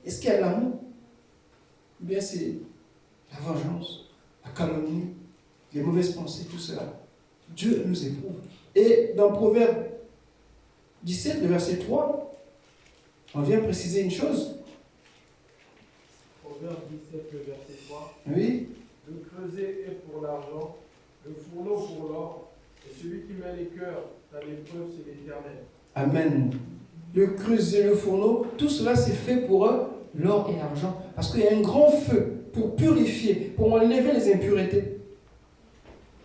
Est-ce qu'il y a l'amour? Ou bien c'est la vengeance, la calomnie, les mauvaises pensées, tout cela. Dieu nous éprouve. Et dans Proverbe 17, le verset 3, on vient préciser une chose. Proverbe 17, le verset 3. Oui. Le creuset est pour l'argent, le fourneau pour l'or, et celui qui met les cœurs dans l'épreuve, c'est l'Éternel. Amen. Le creuset, le fourneau, tout cela c'est fait pour l'or et l'argent. Parce qu'il y a un grand feu pour purifier, pour enlever les impuretés.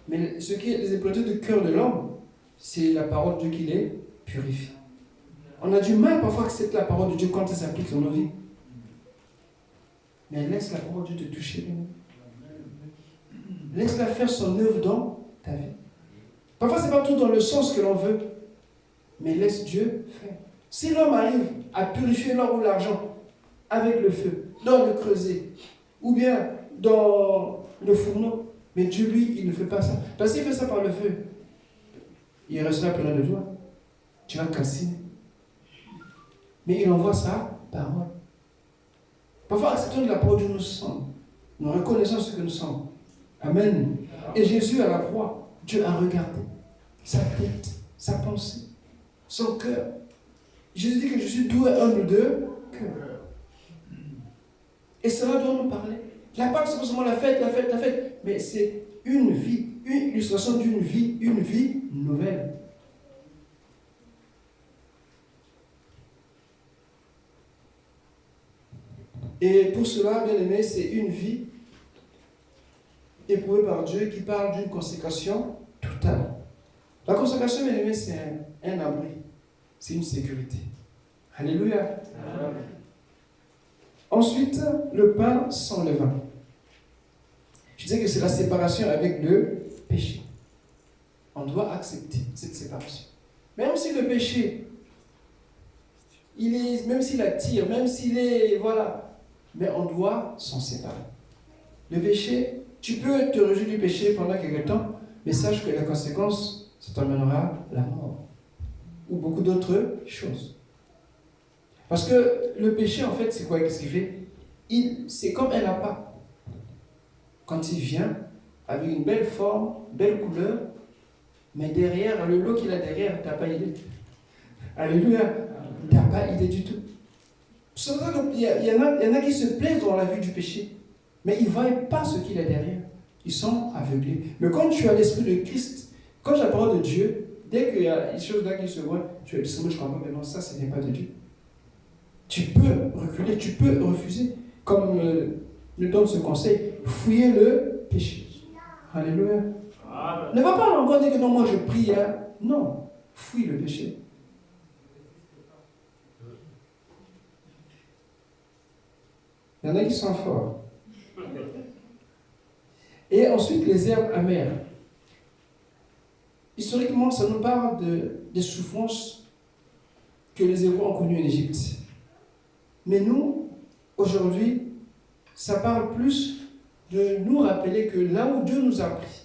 Mais ce qui est les impuretés du cœur de l'homme, c'est la parole de Dieu qui les purifie. On a du mal parfois à accepter la parole de Dieu quand elle s'applique dans nos vies. Mais laisse la parole de Dieu te toucher. Laisse-la faire son œuvre dans ta vie. Parfois, ce n'est pas tout dans le sens que l'on veut, mais laisse Dieu faire. Si l'homme arrive à purifier l'or ou l'argent avec le feu, dans le creuset, ou bien dans le fourneau, mais Dieu, lui, il ne fait pas ça. Parce qu'il fait ça par le feu, il restera plein de toi. Tu vas calciner. Mais il envoie sa parole. Parfois, acceptons de la parole de nous sommes. Nous reconnaissons ce que nous sommes. Amen. Et Jésus à la croix, Dieu a regardé sa tête, sa pensée, son cœur. Jésus dit que je suis doux et humble de cœur. Et cela doit nous parler. La Pâque, c'est pas seulement la fête, mais c'est une vie, une illustration d'une vie, une vie nouvelle. Et pour cela, bien aimé, c'est une vie éprouvée par Dieu qui parle d'une consécration totale. La consécration, bien aimé, c'est un abri, c'est une sécurité. Alléluia. Amen. Ensuite, le pain sans levain. Je disais que c'est la séparation avec le péché. On doit accepter cette séparation. Même si le péché, même s'il attire, même s'il est, voilà, mais on doit s'en séparer. Le péché, tu peux te réjouir du péché pendant quelque temps, mais sache que la conséquence, ça t'emmènera à la mort. Ou beaucoup d'autres choses. Parce que le péché, en fait, c'est quoi? Qu'est-ce qu'il fait? C'est comme un lapin. Quand il vient, avec une belle forme, belle couleur, mais derrière, le lot qu'il a derrière, tu n'as pas idée. Alléluia. Tu n'as pas idée du tout. Il y en a qui se plaisent dans la vue du péché, mais ils ne voient pas ce qu'il y a derrière. Ils sont aveuglés. Mais quand tu as l'esprit de Christ, quand tu as la parole de Dieu, dès qu'il y a des choses là qui se voient, tu vas dire, je ne crois pas, mais non, ça, ce n'est pas de Dieu. Tu peux reculer, tu peux refuser. Comme nous donne ce conseil, fouillez le péché. Alléluia. Ne va pas encore dire que non, moi je prie. Hein. Non, fouille le péché. Il y en a qui sont forts. Et ensuite, les herbes amères. Historiquement, ça nous parle des souffrances que les Hébreux ont connues en Égypte. Mais nous, aujourd'hui, ça parle plus de nous rappeler que là où Dieu nous a pris,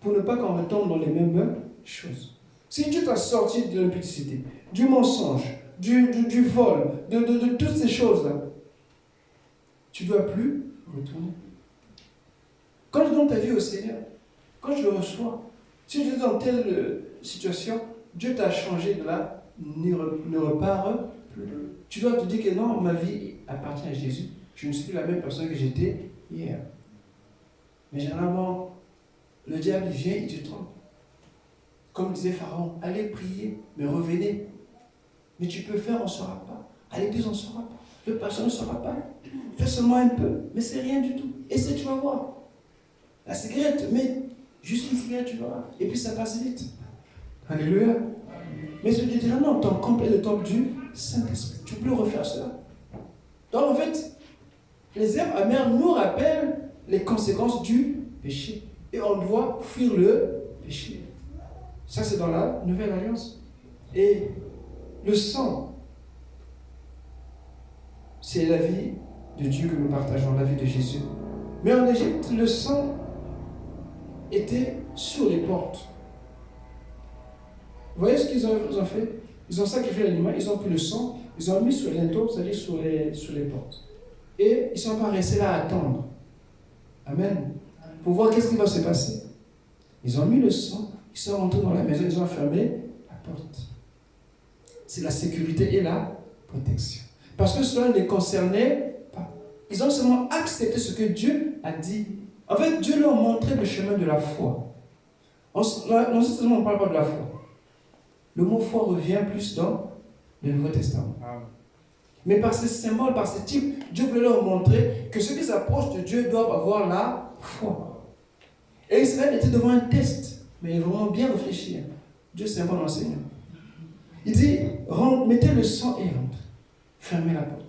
pour ne pas qu'on retombe dans les mêmes choses. Si Dieu t'a sorti de l'impudicité, du mensonge, du vol, de toutes ces choses-là, tu ne dois plus retourner. Quand je donne ta vie au Seigneur, quand je le reçois, si tu es dans telle situation, Dieu t'a changé de là, ne repart plus. Tu dois te dire que non, ma vie appartient à Jésus. Je ne suis plus la même personne que j'étais hier. Mais généralement, le diable il vient, il te trompe. Comme disait Pharaon, allez prier, mais revenez. Mais tu peux faire, on ne saura pas. À l'église, on ne saura pas. Le pasteur ne saura pas. Fais seulement un peu, mais c'est rien du tout. Essaie, tu vas voir. La cigarette, mais juste une cigarette, tu verras. Et puis ça passe vite. Alléluia. Mais ce que tu diras, non, tu es en complet temple du Saint-Esprit. Tu peux refaire cela. Donc en fait, les herbes amères nous rappellent les conséquences du péché. Et on doit fuir le péché. Ça, c'est dans la Nouvelle Alliance. Et le sang, c'est la vie de Dieu que nous partageons, la vie de Jésus. Mais en Égypte, le sang était sur les portes. Vous voyez ce qu'ils ont fait? Ils ont sacrifié l'animal, ils ont pris le sang, ils ont mis sur les linteaux, c'est-à-dire sur les portes. Et ils ne sont pas restés là à attendre. Amen. Pour voir qu'est-ce qui va se passer. Ils ont mis le sang, ils sont rentrés dans la maison, ils ont fermé la porte. C'est la sécurité et la protection. Parce que cela ne les concernait pas. Ils ont seulement accepté ce que Dieu a dit. En fait, Dieu leur montrait le chemin de la foi. Non seulement on ne parle pas de la foi. Le mot foi revient plus dans le Nouveau Testament. Mais par ces symboles, par ces types, Dieu voulait leur montrer que ceux qui s'approchent de Dieu doivent avoir la foi. Et Israël était devant un test, mais vraiment bien réfléchir. Dieu, c'est un bon enseignant. Il dit, mettez le sang et rentrez. Fermez la porte.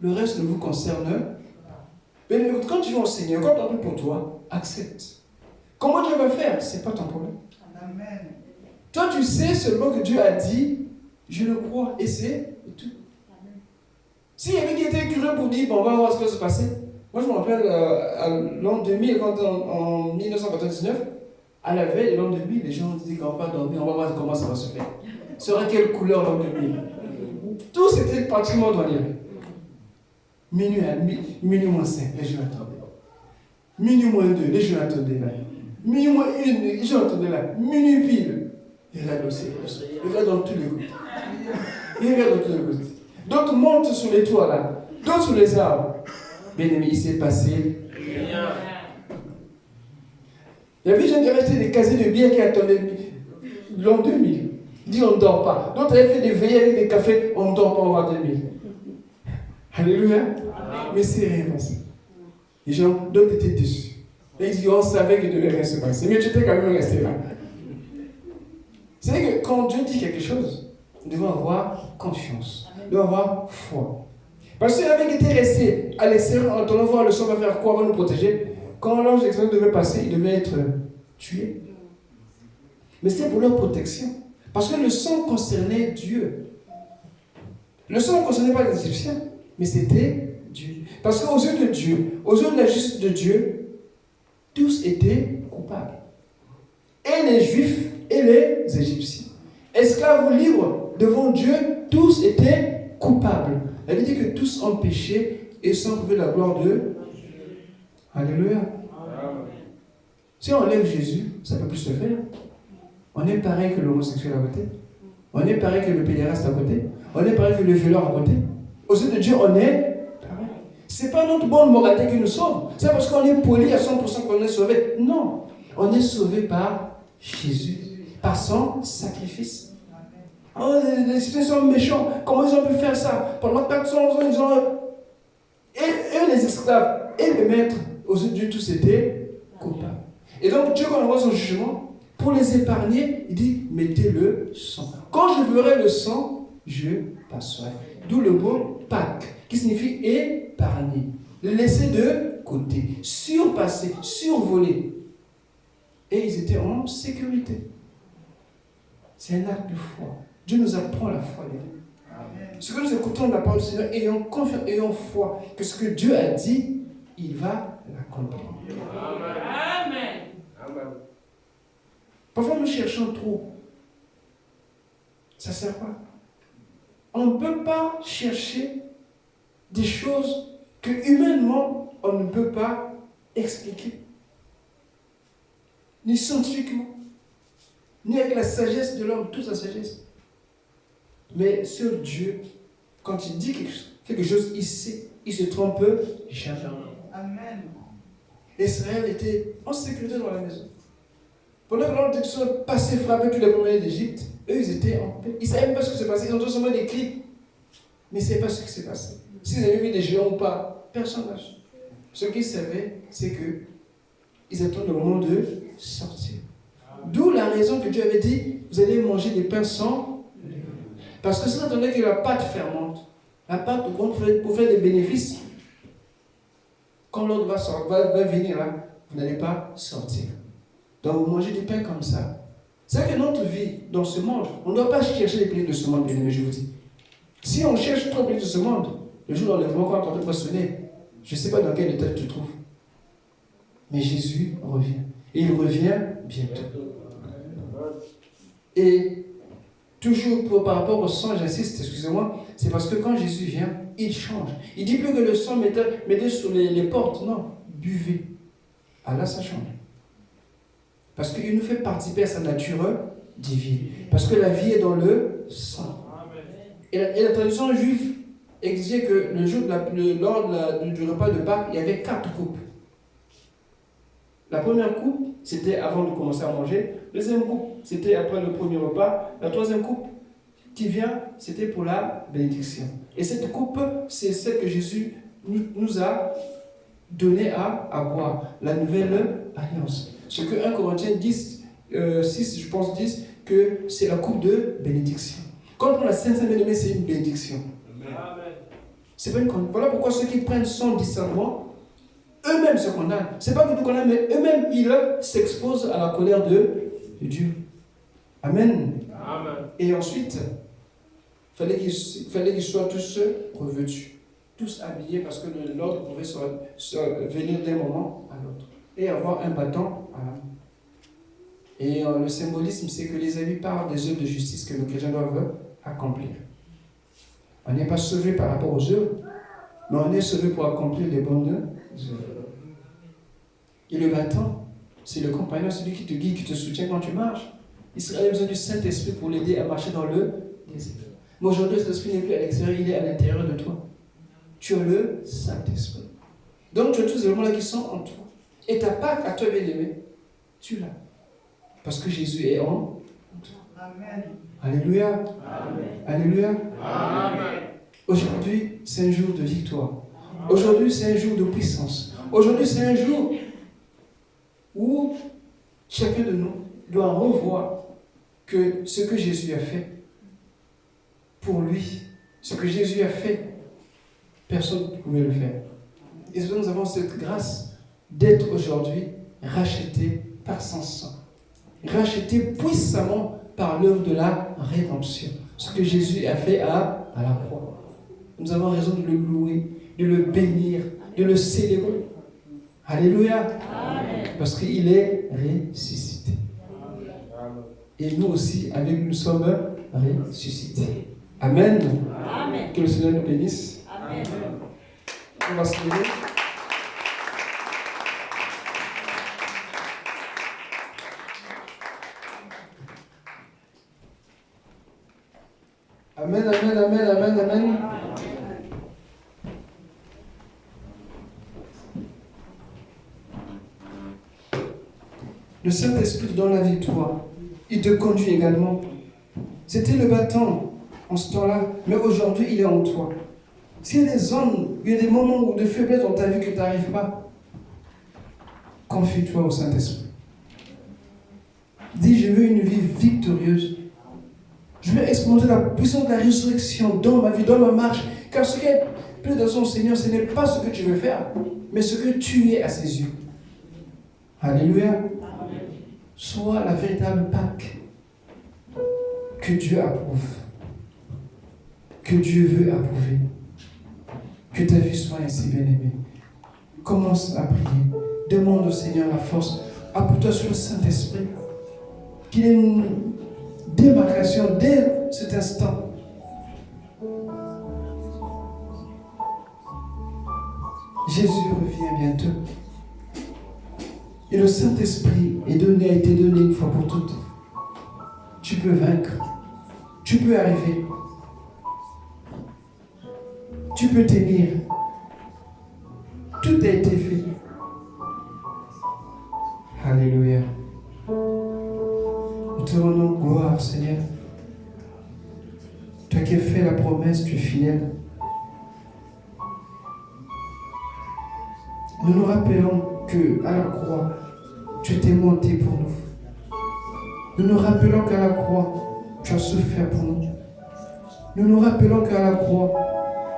Le reste ne vous concerne pas. Mais quand tu vas enseigner, quand on prie pour toi, accepte. Comment Dieu va faire, ce n'est pas ton problème. Amen. Toi, tu sais seulement que Dieu a dit, je le crois, et c'est tout. S'il y avait qui était curieux pour dire, bon, on va voir ce qui va se passer. Moi, je me rappelle, à l'an 2000, quand en 1999, à la veille de l'an 2000, les gens disaient qu'on va pas dormir, on va voir comment ça va se faire. Sera quelle couleur l'an 2000? Tout c'était pratiquement dans l'air. Minuit moins 5, les gens attendaient. Minuit moins 2, les gens attendaient là. Minuit moins 1, les gens attendaient là. Minuit pile. Il regarde aussi. Il regarde dans tous les côtés. Il regarde dans tous les côtés. D'autres montent sur les toits là. D'autres sur les arbres. Bien aimé, il s'est passé rien. Il y avait des gens qui avaient acheté des casiers de billets qui attendaient l'an 2000. Il dit on ne dort pas. D'autres avaient fait des veillées avec des cafés, on ne dort pas en l'an 2000. Alléluia. Amen. Mais c'est rien passé. Les gens, d'autres étaient déçus. Et ils disent, on savait qu'il ne devait rien se passer. Mais tu étais quand même resté là. C'est vrai que quand Dieu dit quelque chose, nous devons avoir confiance. Nous devons avoir foi. Parce qu'il avait été resté à l'extérieur en attendant voir le sang va faire quoi, va nous protéger. Quand l'ange d'extérieur devait passer, il devait être tué. Mais c'était pour leur protection. Parce que le sang concernait Dieu. Le sang ne concernait pas les Égyptiens, mais c'était Dieu. Parce qu'aux yeux de Dieu, aux yeux de la justice de Dieu, tous étaient coupables. Et les Juifs et les Égyptiens. Esclaves ou libres devant Dieu, tous étaient coupables. Elle dit que tous ont péché et sont privés de la gloire de Dieu. Alléluia. Si on enlève Jésus, ça ne peut plus se faire. On est pareil que l'homosexuel à côté. On est pareil que le pédéraste à côté. On est pareil que le violeur à côté. Aux yeux de Dieu, on est pareil. Ce n'est pas notre bonne moralité qui nous sauve. C'est parce qu'on est poli à 100% qu'on est sauvé. Non. On est sauvé par Jésus. Par son sacrifice. Oh, les citoyens sont méchants. Comment ils ont pu faire ça? Pendant 400 ans, ils ont... Et eux, les esclaves, et les maîtres, aux yeux de Dieu, tous étaient coupables. Et donc, Dieu, quand on voit son jugement, pour les épargner, il dit, mettez le sang. Quand je verrai le sang, je passerai. D'où le mot Pâques, qui signifie épargner. Le laisser de côté, surpasser, survoler. Et ils étaient en sécurité. C'est un acte de foi. Dieu nous apprend la foi. Ce que nous écoutons de la parole du Seigneur, ayons confiance, ayons foi que ce que Dieu a dit, il va l'accomplir. Amen. Amen. Parfois nous cherchons trop. Ça ne sert pas. On ne peut pas chercher des choses que humainement on ne peut pas expliquer. Ni scientifiquement, ni avec la sagesse de l'homme, toute sa sagesse. Mais seul Dieu, quand il dit quelque chose, il sait, il se trompe jamais. Amen. Israël était en sécurité dans la maison. Pendant que l'ordre d'Exode passait frapper tous les premiers d'Égypte, eux ils étaient en paix. Ils ne savaient même pas ce qui s'est passé. Ils ont entendu seulement des cris. Mais ils ne savaient pas ce qui s'est passé. S'ils avaient vu des géants ou pas, personne n'a su. Ce qu'ils savaient, c'est qu'ils attendent le moment de sortir. D'où la raison que Dieu avait dit, vous allez manger des pains sans. Parce que si vous attendez que la pâte fermente, la pâte pour faire des bénéfices, quand l'autre va venir là, vous n'allez pas sortir. Donc vous mangez des pains comme ça. C'est vrai que notre vie dans ce monde, on ne doit pas chercher les plaisirs de ce monde, bien aimé, je vous dis. Si on cherche trop les plaisirs de ce monde, le jour d'enlèvement, quand on va sonner, je ne sais pas dans quel état tu te trouves. Mais Jésus revient. Et il revient bientôt. Et toujours par rapport au sang, j'insiste, excusez-moi, c'est parce que quand Jésus vient, il change. Il dit plus que le sang mettez sur les portes, non, buvez. Ah là, ça change. Parce qu'il nous fait participer à sa nature divine. Parce que la vie est dans le sang. Et la tradition juive exigeait que le jour lors du repas de Pâques, il y avait 4 coupes. La première coupe, c'était avant de commencer à manger. La deuxième coupe, c'était après le premier repas. La troisième coupe qui vient, c'était pour la bénédiction. Et cette coupe, c'est celle que Jésus nous a donnée à boire. La nouvelle alliance. ce que 1 Corinthiens 10, 6, je pense 10, que c'est la coupe de bénédiction. Quand on prend la Sainte Bien-Aimée, c'est une bénédiction. Amen. C'est pas une condamnation. Voilà pourquoi ceux qui prennent son discernement, eux-mêmes se condamnent. C'est pas que nous condamnent, mais eux-mêmes, ils s'exposent à la colère de Dieu. Amen. Amen. Et ensuite, il fallait qu'ils soient tous revêtus, tous habillés, parce que l'ordre pouvait venir d'un moment à l'autre. Et avoir un bâton à la main. Et le symbolisme, c'est que les habits parlent des œuvres de justice que les chrétiens doivent accomplir. On n'est pas sauvé par rapport aux œuvres, mais on est sauvé pour accomplir les bonnes œuvres. Et le bâton, c'est le compagnon, celui qui te guide, qui te soutient quand tu marches. Israël a besoin du Saint-Esprit pour l'aider à marcher dans le désert. Mais aujourd'hui, cet esprit n'est plus à l'extérieur, il est à l'intérieur de toi. Tu as le Saint-Esprit. Donc tu as tous les éléments là qui sont en toi. Et ta Pâque à toi, bien-aimé, tu l'as. Parce que Jésus est en toi. Amen. Alléluia. Amen. Alléluia. Amen. Aujourd'hui, c'est un jour de victoire. Aujourd'hui, c'est un jour de puissance. Aujourd'hui, c'est un jour où chacun de nous doit revoir que ce que Jésus a fait pour lui, ce que Jésus a fait, personne ne pouvait le faire. Et c'est pour ça que nous avons cette grâce d'être aujourd'hui rachetés par son sang. Rachetés puissamment par l'œuvre de la rédemption. Ce que Jésus a fait à la croix. Nous avons raison de le louer, de le bénir, de le célébrer. Alléluia. Amen. Parce qu'il est ressuscité. Et nous aussi, avec lui, nous sommes ressuscités. Amen. Amen. Que le Seigneur nous bénisse. Amen. On va se lever. Amen, amen, amen, amen, amen. Le Saint-Esprit te donne la victoire. Il te conduit également. C'était le bâton en ce temps-là, mais aujourd'hui, il est en toi. S'il y a des zones, il y a des moments où de faiblesse dans ta vie que tu n'arrives pas, confie-toi au Saint-Esprit. Dis, je veux une vie victorieuse. Je veux expérimenter la puissance de la résurrection dans ma vie, dans ma marche. Car ce qui est plus dans son Seigneur, ce n'est pas ce que tu veux faire, mais ce que tu es à ses yeux. Alléluia. Sois la véritable Pâque que Dieu approuve, que Dieu veut approuver. Que ta vie soit ainsi bien-aimée. Commence à prier. Demande au Seigneur la force. Appuie-toi sur le Saint-Esprit. Qu'il ait une démarcation dès cet instant. Jésus revient bientôt. Et le Saint-Esprit a été donné une fois pour toutes. Tu peux vaincre. Tu peux arriver. Tu peux tenir. Tout a été fait. Alléluia. Nous te rendons gloire, Seigneur. Toi qui as fait la promesse, tu es fidèle. Nous nous rappelons qu'à la croix, tu étais monté pour nous. Nous nous rappelons qu'à la croix, tu as souffert pour nous. Nous nous rappelons qu'à la croix,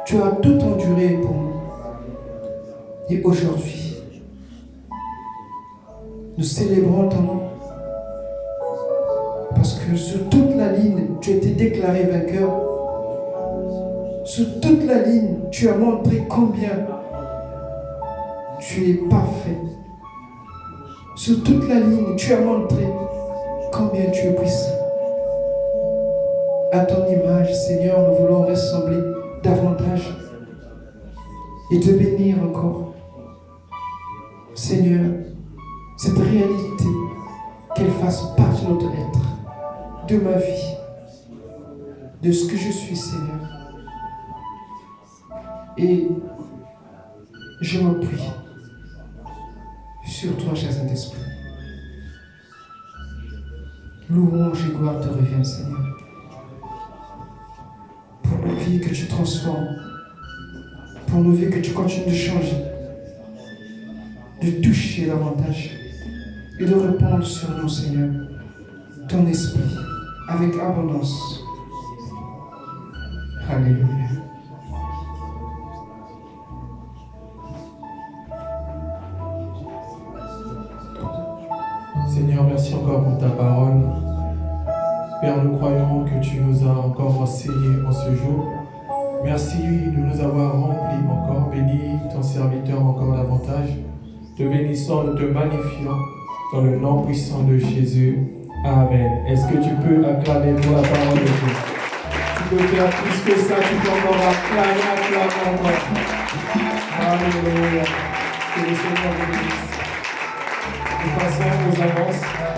tu as tout enduré pour nous. Et aujourd'hui, nous célébrons ton nom. Parce que sur toute la ligne, tu as été déclaré vainqueur. Sur toute la ligne, tu as montré combien tu es parfait. Sur toute la ligne, tu as montré combien tu es puissant. À ton image, Seigneur, nous voulons ressembler davantage et te bénir encore. Seigneur, cette réalité, qu'elle fasse partie de notre être, de ma vie, de ce que je suis, Seigneur. Et je m'appuie sur toi, cher Saint-Esprit. Louange et gloire te reviennent, Seigneur. Pour nos vies que tu transformes, pour nos vies que tu continues de changer, de toucher davantage, et de répandre sur nous, Seigneur, ton esprit avec abondance. Alléluia. Seigneur, merci encore pour ta parole. Père, nous croyons que tu nous as encore enseigné en ce jour. Merci de nous avoir remplis encore. Bénis ton serviteur encore davantage. Te bénissons, nous te magnifions dans le nom puissant de Jésus. Amen. Est-ce que tu peux acclamer pour la parole de Dieu? Tu peux faire plus que ça, tu peux encore acclamer encore. Alléluia. Que le Seigneur vous bénisse. Nous passons aux annonces.